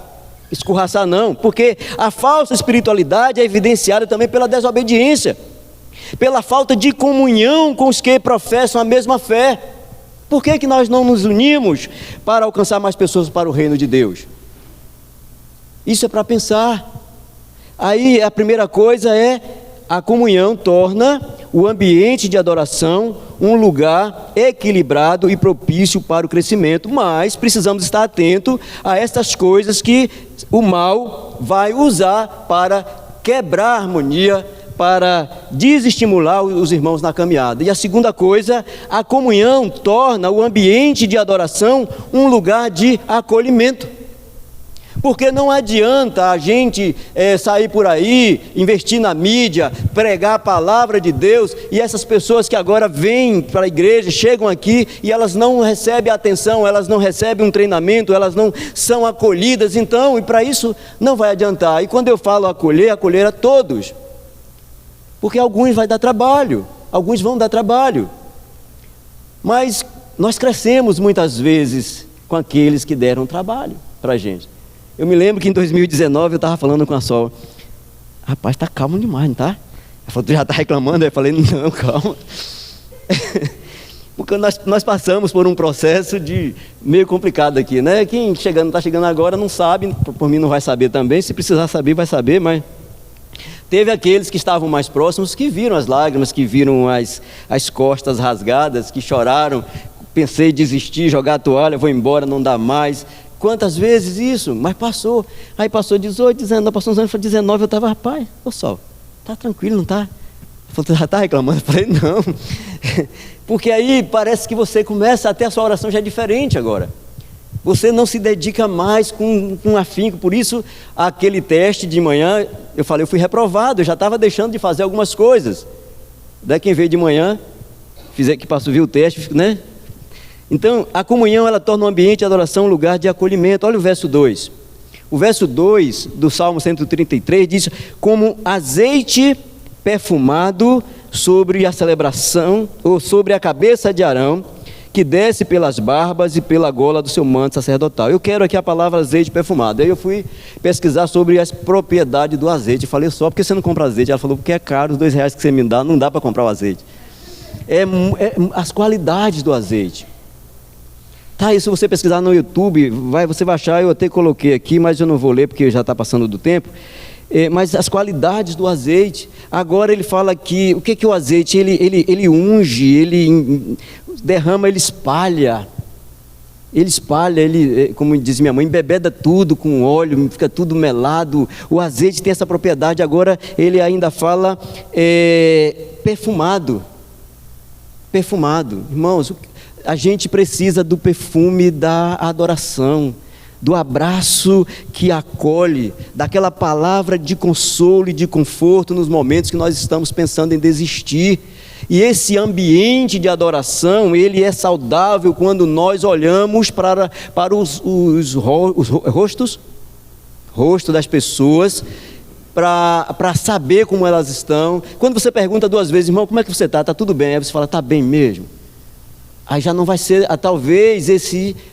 escorraçar, não, porque a falsa espiritualidade é evidenciada também pela desobediência, pela falta de comunhão com os que professam a mesma fé. Por que nós não nos unimos para alcançar mais pessoas para o reino de Deus? Isso é para pensar. Aí a primeira coisa é: a comunhão torna o ambiente de adoração um lugar equilibrado e propício para o crescimento, mas precisamos estar atentos a estas coisas que o mal vai usar para quebrar a harmonia, para desestimular os irmãos na caminhada. E a segunda coisa, a comunhão torna o ambiente de adoração um lugar de acolhimento. Porque não adianta a gente sair por aí, investir na mídia, pregar a palavra de Deus, e essas pessoas que agora vêm para a igreja, chegam aqui e elas não recebem atenção, elas não recebem um treinamento, elas não são acolhidas. Então, e para isso não vai adiantar. E quando eu falo acolher a todos, porque alguns vai dar trabalho, alguns vão dar trabalho, mas nós crescemos muitas vezes com aqueles que deram trabalho para a gente. Eu me lembro que em 2019 eu estava falando com a Sol: rapaz, está calmo demais, não está? Ela falou: tu já está reclamando? Eu falei: não, calma. Porque nós passamos por um processo de meio complicado aqui, né? Quem está chegando agora não sabe, por mim não vai saber também, se precisar saber vai saber, mas teve aqueles que estavam mais próximos que viram as lágrimas, que viram as costas rasgadas, que choraram. Pensei em desistir, jogar a toalha, vou embora, não dá mais. Quantas vezes isso? Mas passou. Aí passou 18, 19, passou uns anos, foi 19, eu estava: rapaz, ô Sol, tá tranquilo, não tá? Falei, já está reclamando? Eu falei, não. Porque aí parece que você começa, até a sua oração já é diferente agora. Você não se dedica mais com afinco. Por isso, aquele teste de manhã, eu falei, eu fui reprovado, eu já estava deixando de fazer algumas coisas. Daí quem veio de manhã, viu o teste, né? Então, a comunhão, ela torna o ambiente de adoração um lugar de acolhimento. Olha o verso 2. O verso 2 do Salmo 133 diz: como azeite perfumado sobre a celebração, ou sobre a cabeça de Arão, que desce pelas barbas e pela gola do seu manto sacerdotal. Eu quero aqui a palavra azeite perfumado. Aí eu fui pesquisar sobre as propriedades do azeite. Falei, só porque você não compra azeite? Ela falou, porque é caro, os R$2 que você me dá, não dá para comprar o azeite. As qualidades do azeite. Tá, e se você pesquisar no YouTube, você vai achar, eu até coloquei aqui, mas eu não vou ler porque já está passando do tempo. Mas as qualidades do azeite. Agora ele fala que o que é o azeite? Ele unge, ele derrama, ele espalha. Ele espalha, como diz minha mãe, embebeda tudo com óleo, fica tudo melado. O azeite tem essa propriedade. Agora ele ainda fala perfumado. Perfumado. Irmãos, a gente precisa do perfume da adoração, do abraço que acolhe, daquela palavra de consolo e de conforto nos momentos que nós estamos pensando em desistir. E esse ambiente de adoração, ele é saudável quando nós olhamos para os rostos das pessoas, para saber como elas estão. Quando você pergunta 2 vezes, irmão, como é que você está? Está tudo bem? Aí você fala, está bem mesmo? Aí já não vai ser, talvez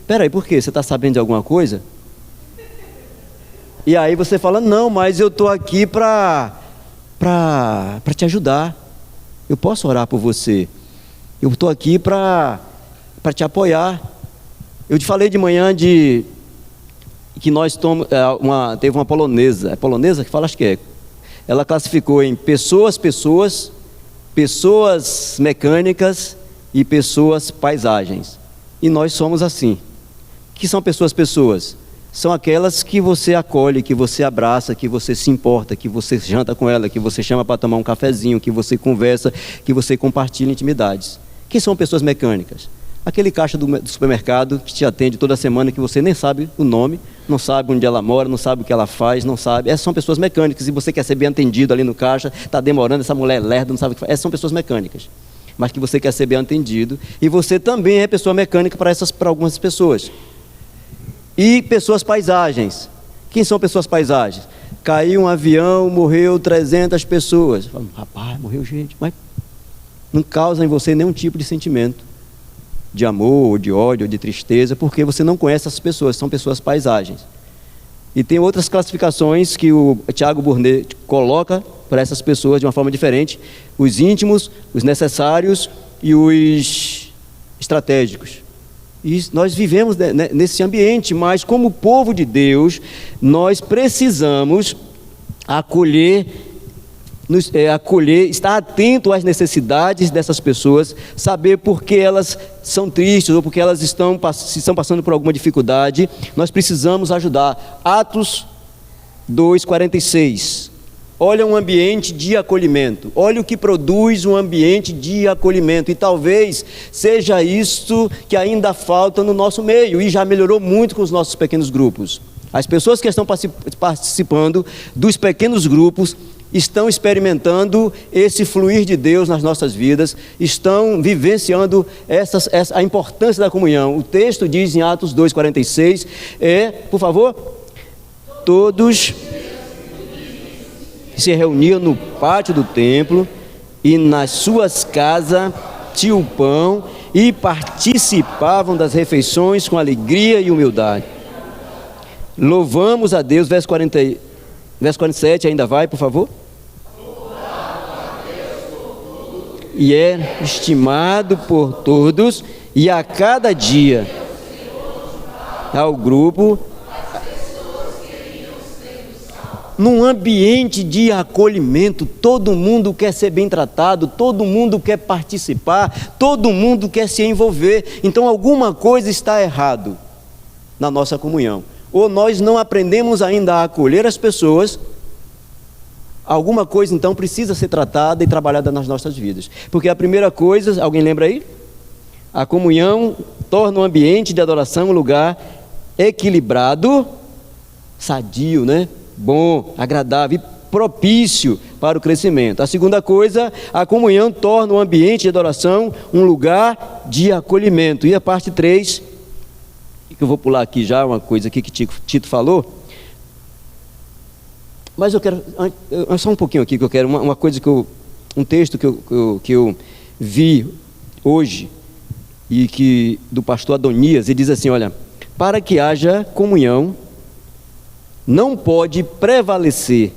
peraí, por quê? Você está sabendo de alguma coisa? E aí você fala, não, mas eu estou aqui para te ajudar. Eu posso orar por você. Eu estou aqui para te apoiar. Eu te falei de manhã que nós teve uma polonesa. É polonesa que fala? Acho que é. Ela classificou em pessoas mecânicas e pessoas paisagens. E nós somos assim. O que são pessoas? São aquelas que você acolhe, que você abraça, que você se importa, que você janta com ela, que você chama para tomar um cafezinho, que você conversa, que você compartilha intimidades. Quem são pessoas mecânicas? Aquele caixa do supermercado que te atende toda semana, que você nem sabe o nome, não sabe onde ela mora, não sabe o que ela faz, não sabe. Essas são pessoas mecânicas. E você quer ser bem atendido ali no caixa, está demorando, essa mulher é lerda, não sabe o que faz. Essas são pessoas mecânicas, mas que você quer ser bem atendido. E você também é pessoa mecânica para algumas pessoas. E pessoas paisagens. Quem são pessoas paisagens? Caiu um avião, morreu 300 pessoas. Rapaz, morreu gente, mas não causa em você nenhum tipo de sentimento de amor, ou de ódio, ou de tristeza, porque você não conhece essas pessoas, são pessoas paisagens. E tem outras classificações que o Tiago Burnet coloca para essas pessoas de uma forma diferente: os íntimos, os necessários e os estratégicos. E nós vivemos nesse ambiente, mas como povo de Deus, nós precisamos acolher, estar atento às necessidades dessas pessoas, saber por que elas são tristes ou porque elas estão passando por alguma dificuldade. Nós precisamos ajudar. Atos 2:46. Olha um ambiente de acolhimento. Olha o que produz um ambiente de acolhimento. E talvez seja isso que ainda falta no nosso meio. E já melhorou muito com os nossos pequenos grupos. As pessoas que estão participando dos pequenos grupos estão experimentando esse fluir de Deus nas nossas vidas, estão vivenciando a importância da comunhão. O texto diz em Atos 2:46, por favor, todos se reuniam no pátio do templo e nas suas casas tinham o pão e participavam das refeições com alegria e humildade. Louvamos a Deus, verso 47, ainda vai, por favor. E é estimado por todos, e a cada dia ao grupo, num ambiente de acolhimento, todo mundo quer ser bem tratado, todo mundo quer participar, todo mundo quer se envolver. Então alguma coisa está errado na nossa comunhão. Ou nós não aprendemos ainda a acolher as pessoas, Alguma coisa, então, precisa ser tratada e trabalhada nas nossas vidas. Porque a primeira coisa, alguém lembra aí? A comunhão torna o ambiente de adoração um lugar equilibrado, sadio, né? Bom, agradável e propício para o crescimento. A segunda coisa, a comunhão torna o ambiente de adoração um lugar de acolhimento. E a parte 3, que eu vou pular aqui já, uma coisa aqui que Tito falou. Mas eu quero, só um pouquinho aqui que eu quero, uma coisa um texto que eu vi hoje, e que do pastor Adonias, ele diz assim, olha, para que haja comunhão, não pode prevalecer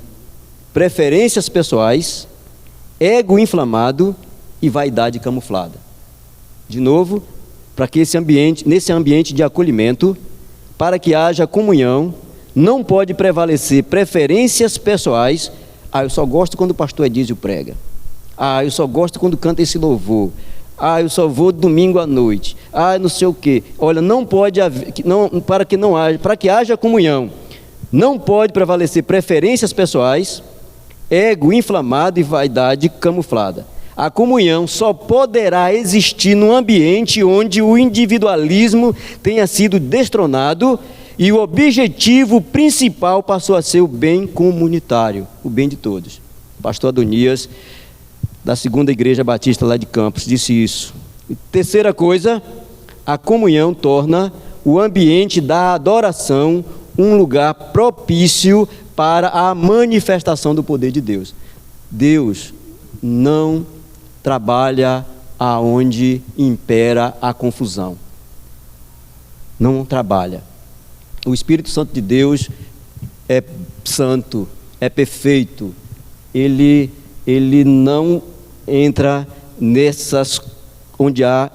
preferências pessoais, ego inflamado e vaidade camuflada. De novo, para que nesse ambiente de acolhimento, para que haja comunhão, não pode prevalecer preferências pessoais. Eu só gosto quando o pastor Edísio prega. Eu só gosto quando canta esse louvor. Eu só vou domingo à noite. Não sei o quê. Olha, não pode haver, para que haja comunhão, não pode prevalecer preferências pessoais, ego inflamado e vaidade camuflada. A comunhão só poderá existir num ambiente onde o individualismo tenha sido destronado e o objetivo principal passou a ser o bem comunitário, o bem de todos. O pastor Adonias, da Segunda Igreja Batista lá de Campos, disse isso. E terceira coisa, a comunhão torna o ambiente da adoração um lugar propício para a manifestação do poder de Deus. Deus não trabalha aonde impera a confusão. Não trabalha. O Espírito Santo de Deus é santo, é perfeito. Ele não entra nessas onde a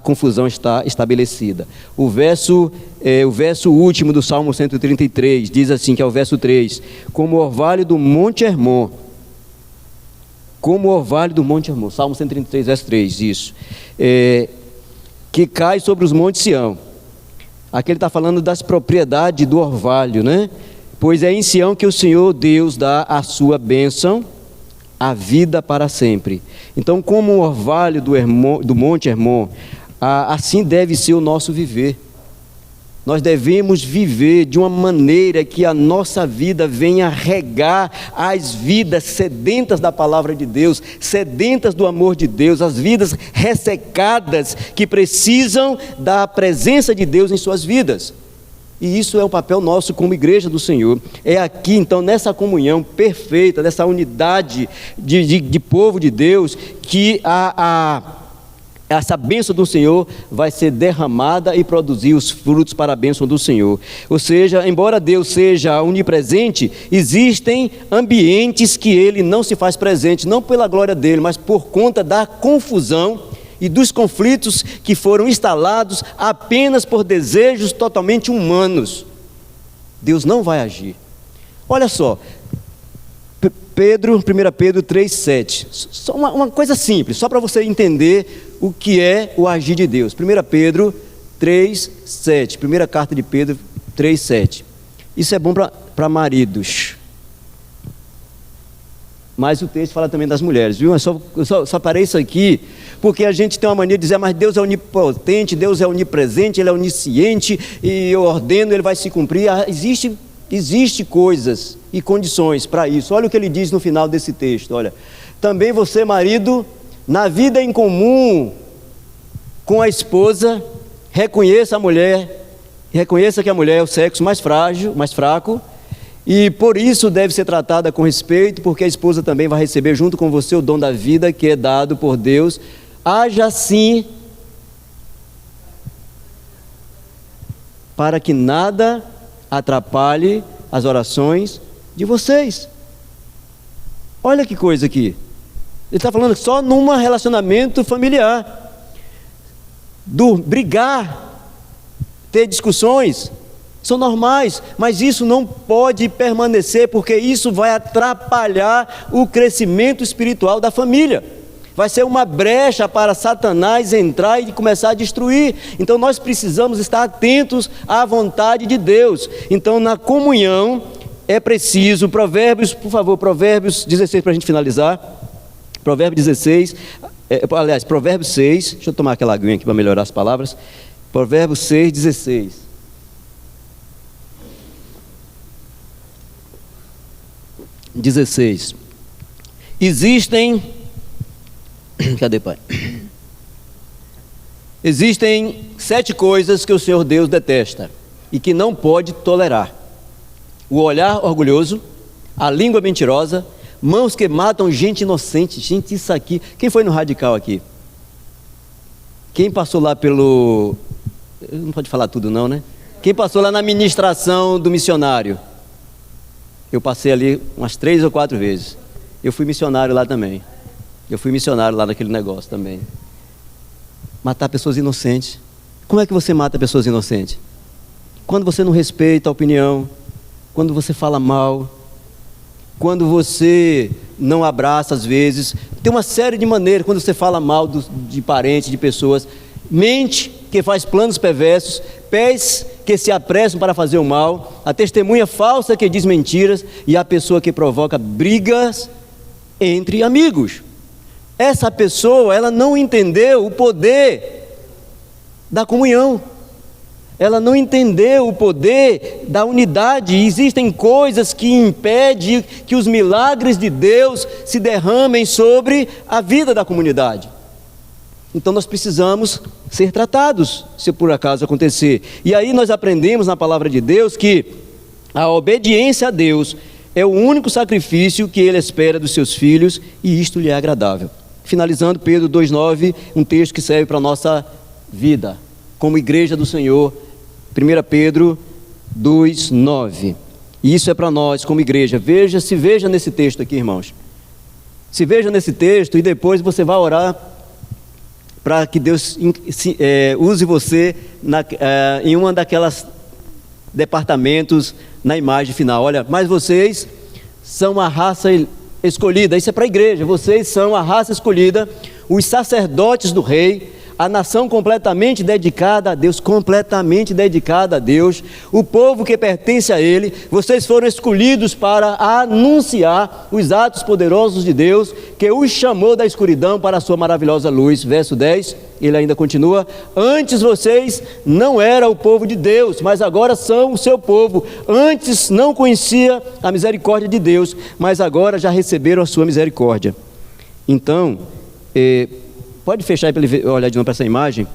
confusão está estabelecida. O verso último do Salmo 133 diz assim, que é o verso 3: como o orvalho do Monte Hermon. Como o orvalho do Monte Hermon. Salmo 133, verso 3, isso. Que cai sobre os montes Sião. Aqui ele está falando das propriedades do orvalho, né? Pois é em Sião que o Senhor Deus dá a sua bênção, a vida para sempre. Então, como o orvalho do Monte Hermon, assim deve ser o nosso viver. Nós devemos viver de uma maneira que a nossa vida venha regar as vidas sedentas da palavra de Deus, sedentas do amor de Deus, as vidas ressecadas que precisam da presença de Deus em suas vidas. E isso é o papel nosso como igreja do Senhor. É aqui, então, nessa comunhão perfeita, nessa unidade de povo de Deus, que essa bênção do Senhor vai ser derramada e produzir os frutos para a bênção do Senhor. Ou seja, embora Deus seja onipresente, existem ambientes que Ele não se faz presente, não pela glória dEle, mas por conta da confusão e dos conflitos que foram instalados apenas por desejos totalmente humanos. Deus não vai agir. Olha só, 1 Pedro 3,7, só uma coisa simples, só para você entender o que é o agir de Deus. 1 Pedro 3,7, primeira carta de Pedro 3,7. Isso é bom para maridos, mas o texto fala também das mulheres, viu? Eu só parei isso aqui porque a gente tem uma mania de dizer, mas Deus é onipotente, Deus é onipresente, Ele é onisciente, e eu ordeno, Ele vai se cumprir. Existe coisas e condições para isso. Olha o que ele diz no final desse texto, olha: também você, marido, na vida em comum com a esposa, reconheça que a mulher é o sexo mais frágil, mais fraco, e por isso deve ser tratada com respeito, porque a esposa também vai receber junto com você o dom da vida que é dado por Deus. Haja assim, para que nada atrapalhe as orações de vocês. Olha que coisa aqui. Ele está falando só num relacionamento familiar. Brigar, ter discussões, são normais, mas isso não pode permanecer, porque isso vai atrapalhar o crescimento espiritual da família. Vai ser uma brecha para Satanás entrar e começar a destruir. Então nós precisamos estar atentos à vontade de Deus. Então, na comunhão, é preciso, Provérbios, por favor, Provérbios 16 para a gente finalizar. Provérbios 16, aliás, Provérbios 6, deixa eu tomar aquela aguinha aqui para melhorar as palavras. Provérbios 6, 16. Existem, cadê, pai? Existem 7 coisas que o Senhor Deus detesta e que não pode tolerar: o olhar orgulhoso, a língua mentirosa, mãos que matam gente inocente. Gente, isso aqui, quem foi no Radical aqui? Quem passou lá pelo, não pode falar tudo não, né? Quem passou lá na ministração do missionário? Eu passei ali umas 3 ou 4 vezes. Eu fui missionário lá também. Eu fui missionário lá naquele negócio também. Matar pessoas inocentes. Como é que você mata pessoas inocentes? Quando você não respeita a opinião, quando você fala mal, quando você não abraça às vezes. Tem uma série de maneiras, quando você fala mal de parentes, de pessoas. Mente, que faz planos perversos. Pés que se apressam para fazer o mal. A testemunha falsa que diz mentiras. E a pessoa que provoca brigas entre amigos. Essa pessoa, ela não entendeu o poder da comunhão. Ela não entendeu o poder da unidade. Existem coisas que impedem que os milagres de Deus se derramem sobre a vida da comunidade. Então nós precisamos ser tratados, se por acaso acontecer. E aí nós aprendemos na palavra de Deus que a obediência a Deus é o único sacrifício que Ele espera dos seus filhos, e isto lhe é agradável. Finalizando, Pedro 2,9, um texto que serve para a nossa vida, como igreja do Senhor. 1 Pedro 2,9. E isso é para nós como igreja. Se veja nesse texto aqui, irmãos. Se veja nesse texto e depois você vai orar para que Deus use você em uma daquelas departamentos na imagem final. Olha, mas vocês são a raça escolhida. Isso é para a igreja. Vocês são a raça escolhida, os sacerdotes do rei, a nação completamente dedicada a Deus, o povo que pertence a Ele. Vocês foram escolhidos para anunciar os atos poderosos de Deus, que os chamou da escuridão para a sua maravilhosa luz. Verso 10, ele ainda continua: antes vocês não eram o povo de Deus, mas agora são o seu povo. Antes não conhecia a misericórdia de Deus, mas agora já receberam a sua misericórdia. Então, pode fechar para ele olhar de novo para essa imagem.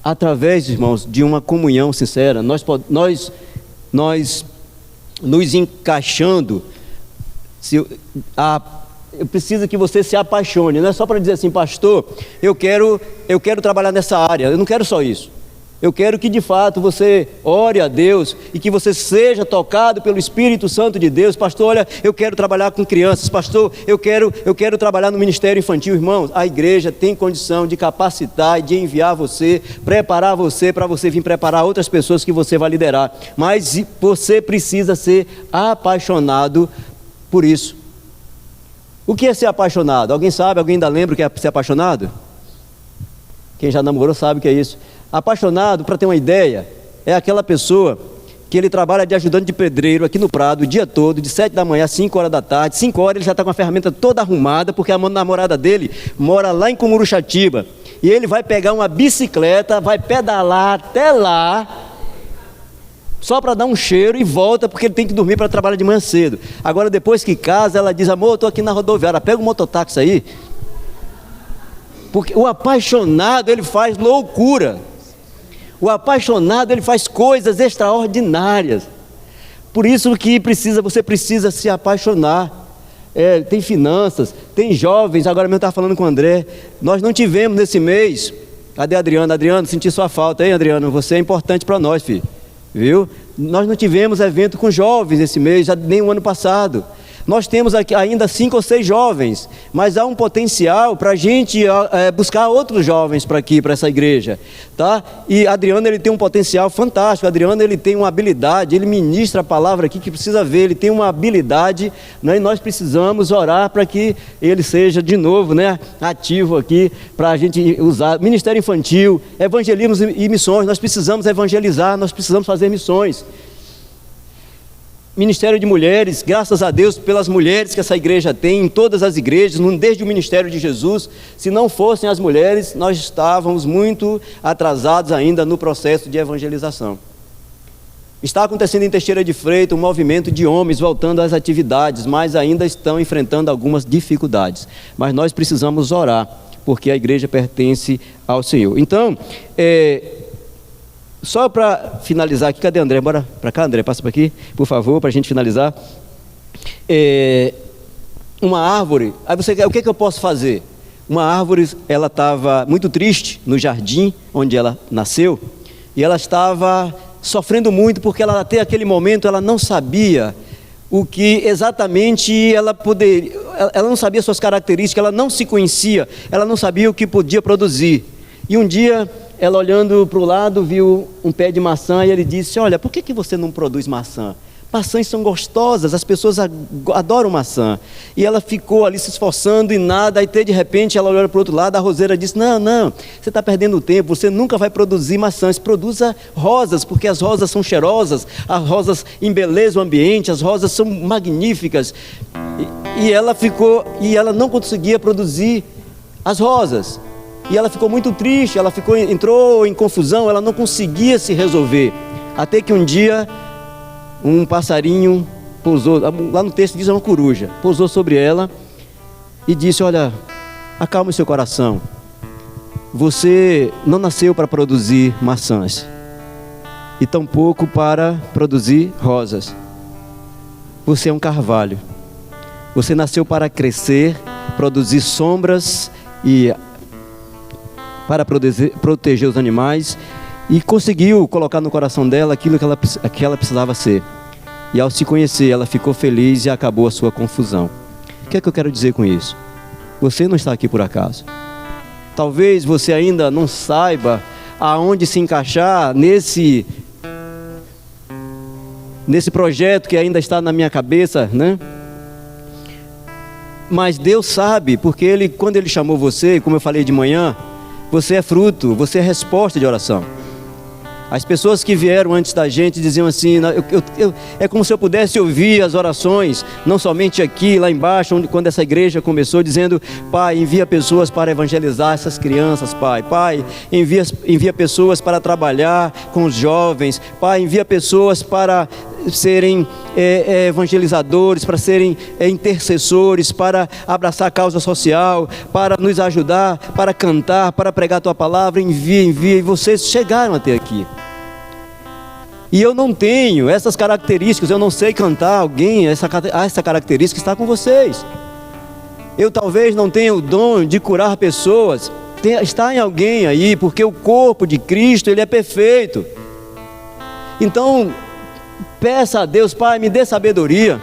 Através, irmãos, de uma comunhão sincera, nós nos encaixando. Eu preciso que você se apaixone. Não é só para dizer assim: pastor, eu quero trabalhar nessa área. Eu não quero só isso. Eu quero que de fato você ore a Deus e que você seja tocado pelo Espírito Santo de Deus. Pastor, olha, eu quero trabalhar com crianças. Pastor, eu quero trabalhar no ministério infantil. Irmãos, a igreja tem condição de capacitar e de enviar você, preparar você para você vir preparar outras pessoas que você vai liderar. Mas você precisa ser apaixonado por isso. O que é ser apaixonado? Alguém sabe? Alguém ainda lembra o que é ser apaixonado? Quem já namorou sabe o que é isso. Apaixonado, para ter uma ideia, é aquela pessoa que ele trabalha de ajudante de pedreiro aqui no Prado o dia todo, de 7 da manhã a 5 horas da tarde. 5 horas ele já está com a ferramenta toda arrumada, porque a namorada dele mora lá em Cumuruxatiba. E ele vai pegar uma bicicleta, vai pedalar até lá, só para dar um cheiro, e volta, porque ele tem que dormir para trabalhar de manhã cedo. Agora, depois que casa, ela diz: amor, eu estou aqui na rodoviária, pega um mototáxi aí. Porque o apaixonado, ele faz loucura. O apaixonado, ele faz coisas extraordinárias. Por isso que você precisa se apaixonar. Tem finanças, tem jovens. Agora mesmo eu estava falando com o André. Nós não tivemos nesse mês. Cadê a Adriana? Adriano, senti sua falta, hein, Adriano? Você é importante para nós, filho. Viu? Nós não tivemos evento com jovens esse mês, nem o ano passado. Nós temos aqui ainda 5 ou 6 jovens, mas há um potencial para a gente buscar outros jovens para aqui, para essa igreja, tá? E Adriano, ele tem um potencial fantástico. Adriano, ele tem uma habilidade, ele ministra a palavra aqui que precisa ver, ele tem uma habilidade, né? E nós precisamos orar para que ele seja de novo, né, ativo aqui, para a gente usar. Ministério infantil, evangelismo e missões, nós precisamos evangelizar, nós precisamos fazer missões. Ministério de mulheres, graças a Deus pelas mulheres que essa igreja tem, em todas as igrejas, desde o ministério de Jesus. Se não fossem as mulheres, nós estávamos muito atrasados ainda no processo de evangelização. Está acontecendo em Teixeira de Freitas um movimento de homens voltando às atividades, mas ainda estão enfrentando algumas dificuldades. Mas nós precisamos orar, porque a igreja pertence ao Senhor. Então, só para finalizar aqui, cadê André? Bora para cá, André, passa para aqui, por favor, para a gente finalizar. Uma árvore, aí o que eu posso fazer? Uma árvore, ela estava muito triste no jardim onde ela nasceu, e ela estava sofrendo muito, porque ela até aquele momento ela não sabia o que exatamente ela poderia, ela não sabia suas características, ela não se conhecia, ela não sabia o que podia produzir. E um dia, ela olhando para o lado, viu um pé de maçã e ele disse: olha, por que você não produz maçã? Maçãs são gostosas, as pessoas adoram maçã. E ela ficou ali se esforçando e nada, aí de repente ela olhou para o outro lado, a roseira disse: não, você está perdendo tempo, você nunca vai produzir maçãs, produza rosas, porque as rosas são cheirosas, as rosas embelezam o ambiente, as rosas são magníficas. E ela não conseguia produzir as rosas. E ela ficou muito triste, entrou em confusão, ela não conseguia se resolver. Até que um dia, um passarinho pousou, lá no texto diz uma coruja, pousou sobre ela e disse: olha, acalme seu coração, você não nasceu para produzir maçãs, e tampouco para produzir rosas. Você é um carvalho, você nasceu para crescer, produzir sombras e para proteger os animais, e conseguiu colocar no coração dela aquilo que ela precisava ser. E ao se conhecer, ela ficou feliz e acabou a sua confusão. O que é que eu quero dizer com isso? Você não está aqui por acaso. Talvez você ainda não saiba aonde se encaixar nesse projeto que ainda está na minha cabeça, né? Mas Deus sabe, porque quando Ele chamou você, como eu falei de manhã, você é fruto, você é resposta de oração. As pessoas que vieram antes da gente diziam assim, é como se eu pudesse ouvir as orações, não somente aqui, lá embaixo, quando essa igreja começou, dizendo: Pai, envia pessoas para evangelizar essas crianças, Pai, envia pessoas para trabalhar com os jovens, Pai, envia pessoas para serem evangelizadores, para serem intercessores, para abraçar a causa social, para nos ajudar, para cantar, para pregar a Tua palavra. Envia, e vocês chegaram até aqui. E eu não tenho essas características, eu não sei cantar. Alguém, essa característica está com vocês. Eu talvez não tenha o dom de curar pessoas, está em alguém aí, porque o corpo de Cristo, ele é perfeito. Então, peça a Deus: Pai, me dê sabedoria,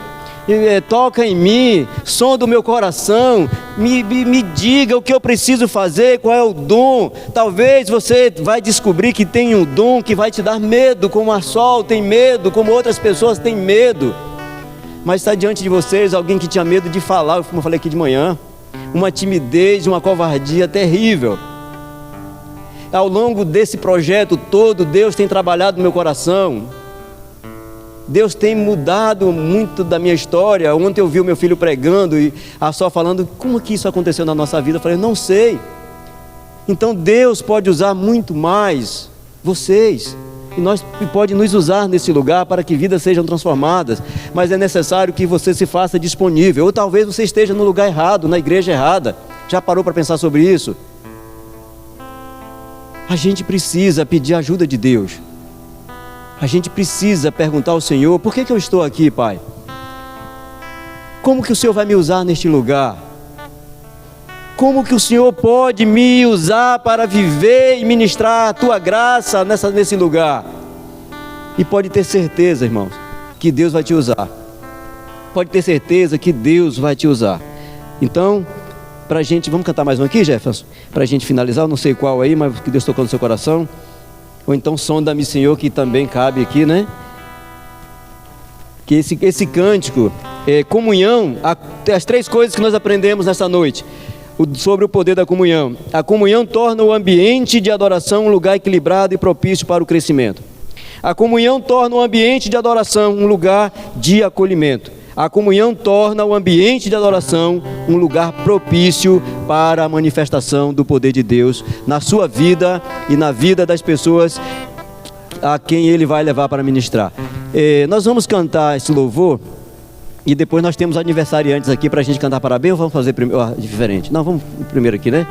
toca em mim, sonda o meu coração, me diga o que eu preciso fazer, qual é o dom. Talvez você vai descobrir que tem um dom que vai te dar medo, como a Sol tem medo, como outras pessoas têm medo. Mas está diante de vocês alguém que tinha medo de falar, como eu falei aqui de manhã, uma timidez, uma covardia terrível. Ao longo desse projeto todo, Deus tem trabalhado no meu coração. Deus tem mudado muito da minha história. Ontem eu vi o meu filho pregando e a Sol falando: como que isso aconteceu na nossa vida? Eu falei: não sei. Então Deus pode usar muito mais vocês, e pode nos usar nesse lugar para que vidas sejam transformadas. Mas é necessário que você se faça disponível. Ou talvez você esteja no lugar errado, na igreja errada. Já parou para pensar sobre isso? A gente precisa pedir a ajuda de Deus. A gente precisa perguntar ao Senhor: por que eu estou aqui, Pai? Como que o Senhor vai me usar neste lugar? Como que o Senhor pode me usar para viver e ministrar a Tua graça nesse lugar? E pode ter certeza, irmãos, que Deus vai te usar. Pode ter certeza que Deus vai te usar. Então, vamos cantar mais um aqui, Jefferson? Para a gente finalizar, eu não sei qual aí, mas que Deus tocou no seu coração. Ou então sonda-me, Senhor, que também cabe aqui, né? Que esse cântico, comunhão, as 3 coisas que nós aprendemos nessa noite sobre o poder da comunhão. A comunhão torna o ambiente de adoração um lugar equilibrado e propício para o crescimento. A comunhão torna o ambiente de adoração um lugar de acolhimento. A comunhão torna o ambiente de adoração um lugar propício para a manifestação do poder de Deus na sua vida e na vida das pessoas a quem Ele vai levar para ministrar. Nós vamos cantar esse louvor e depois nós temos aniversariantes aqui para a gente cantar parabéns, ou vamos fazer diferente? Não, vamos primeiro aqui, né?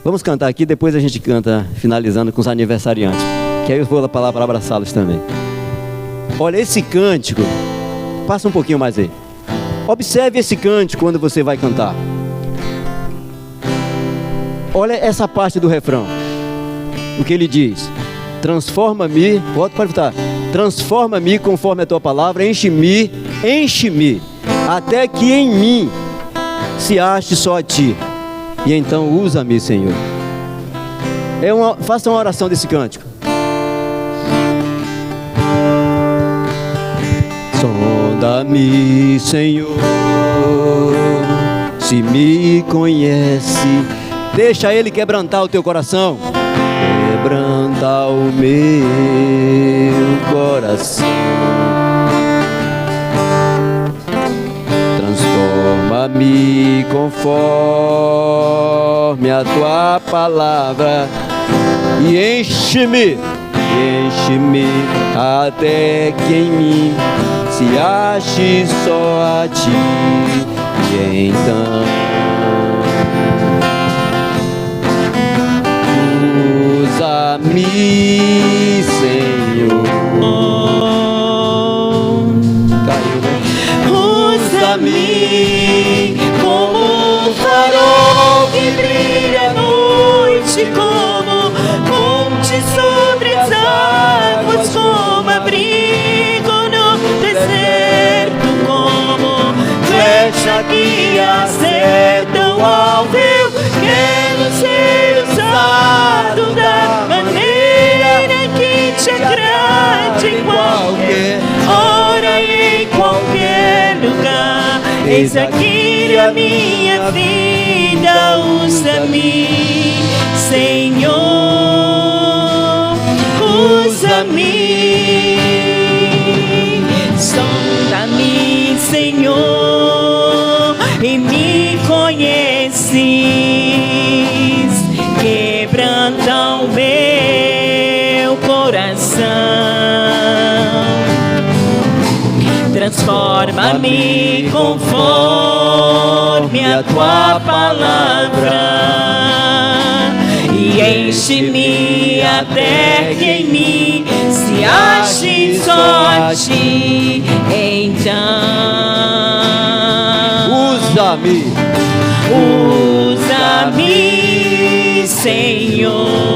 Vamos cantar aqui, depois a gente canta finalizando com os aniversariantes, que aí eu vou para lá para abraçá-los também. Olha, esse cântico, passa um pouquinho mais aí. Observe esse cântico quando você vai cantar. Olha essa parte do refrão. O que ele diz: transforma-me, pode botar. Transforma-me conforme a tua palavra, enche-me, até que em mim se ache só a ti. E então usa-me, Senhor. Faça uma oração desse cântico. Sonda-me, Senhor, se me conhece. Deixa Ele quebrantar o teu coração. Quebranta o meu coração. Transforma-me conforme a tua palavra e enche-me até que em mim se ache só a ti. E então usa-me, Senhor. Caiu, né? Usa-me como um farol que brilha à noite, como ponte sobre as águas, como abrigo no deserto, como flecha que acerta o alvo. Eu quero ser usado da maneira que te agrade, em qualquer hora e em qualquer lugar. Eis aqui a minha vida, usa-me, Senhor, usa-me. Sonda-me, Senhor, e me conheces. Quebranta o meu coração. Transforma-me conforme a tua palavra e enche-me até que em mim se ache só a ti. Então usa-me, Senhor.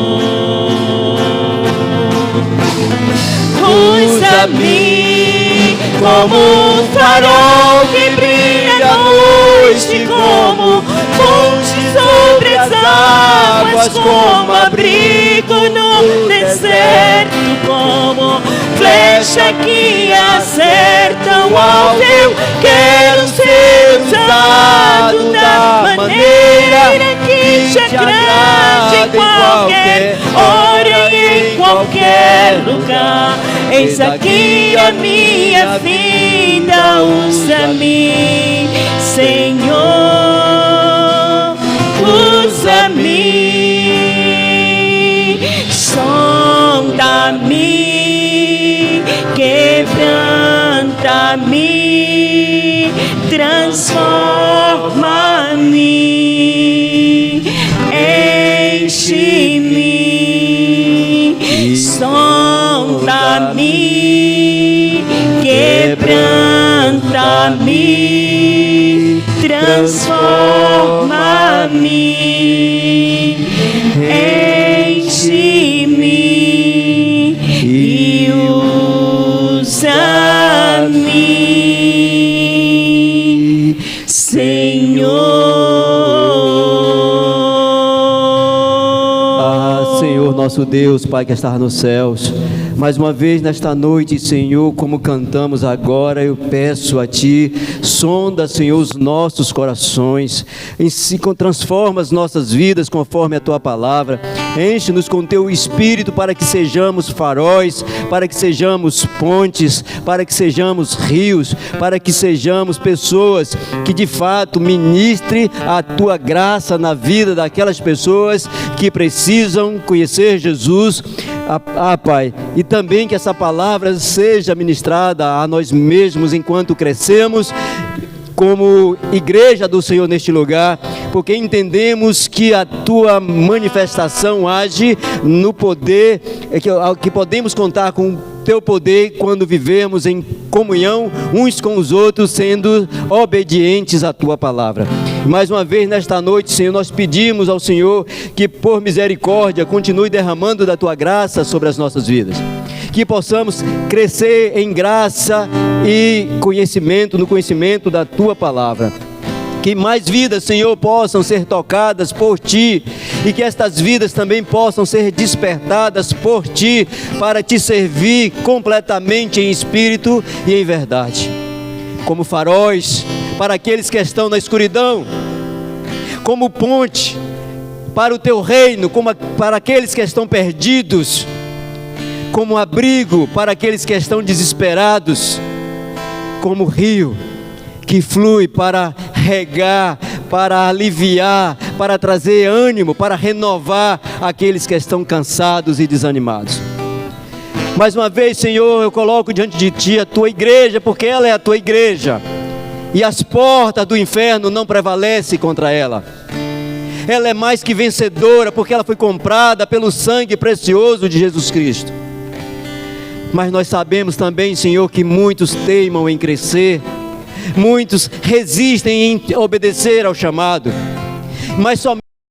Usa-me como um farol que brilha à noite, como ponte sobre as águas, como abrigo no deserto, como flecha que acerta o alvo. Eu quero ser usado da maneira que te agrade, em qualquer hora e em qualquer lugar. Eis aqui a minha vida, usa-me, Senhor, usa-me. Sonda-me, quebranta-me, transforma-me, enche-me. Sonda-me, quebranta-me, transforma-me, enche-me e usa-me, Senhor. Senhor, nosso Deus, Pai que está nos céus, mais uma vez nesta noite, Senhor, como cantamos agora, eu peço a Ti, sonda, Senhor, os nossos corações, transforma as nossas vidas conforme a Tua palavra, Enche-nos com teu Espírito para que sejamos faróis, para que sejamos pontes, para que sejamos rios, para que sejamos pessoas que de fato ministre a tua graça na vida daquelas pessoas que precisam conhecer Jesus. Pai, e também que essa palavra seja ministrada a nós mesmos enquanto crescemos como igreja do Senhor neste lugar, porque entendemos que a tua manifestação age no poder, que podemos contar com o teu poder quando vivemos em comunhão uns com os outros, sendo obedientes à tua palavra. Mais uma vez nesta noite, Senhor, nós pedimos ao Senhor que por misericórdia continue derramando da tua graça sobre as nossas vidas, que possamos crescer em graça e conhecimento, no conhecimento da tua palavra, que mais vidas, Senhor, possam ser tocadas por Ti, e que estas vidas também possam ser despertadas por Ti, para Te servir completamente em espírito e em verdade, como faróis para aqueles que estão na escuridão, como ponte para o Teu reino, para aqueles que estão perdidos, como abrigo para aqueles que estão desesperados, como rio que flui para regar, para aliviar, para trazer ânimo, para renovar aqueles que estão cansados e desanimados. Mais uma vez, Senhor, eu coloco diante de Ti a Tua igreja, porque ela é a Tua igreja, e as portas do inferno não prevalecem contra ela. Ela é mais que vencedora, porque ela foi comprada pelo sangue precioso de Jesus Cristo. Mas nós sabemos também, Senhor, que muitos teimam em crescer, muitos resistem em obedecer ao chamado, mas somente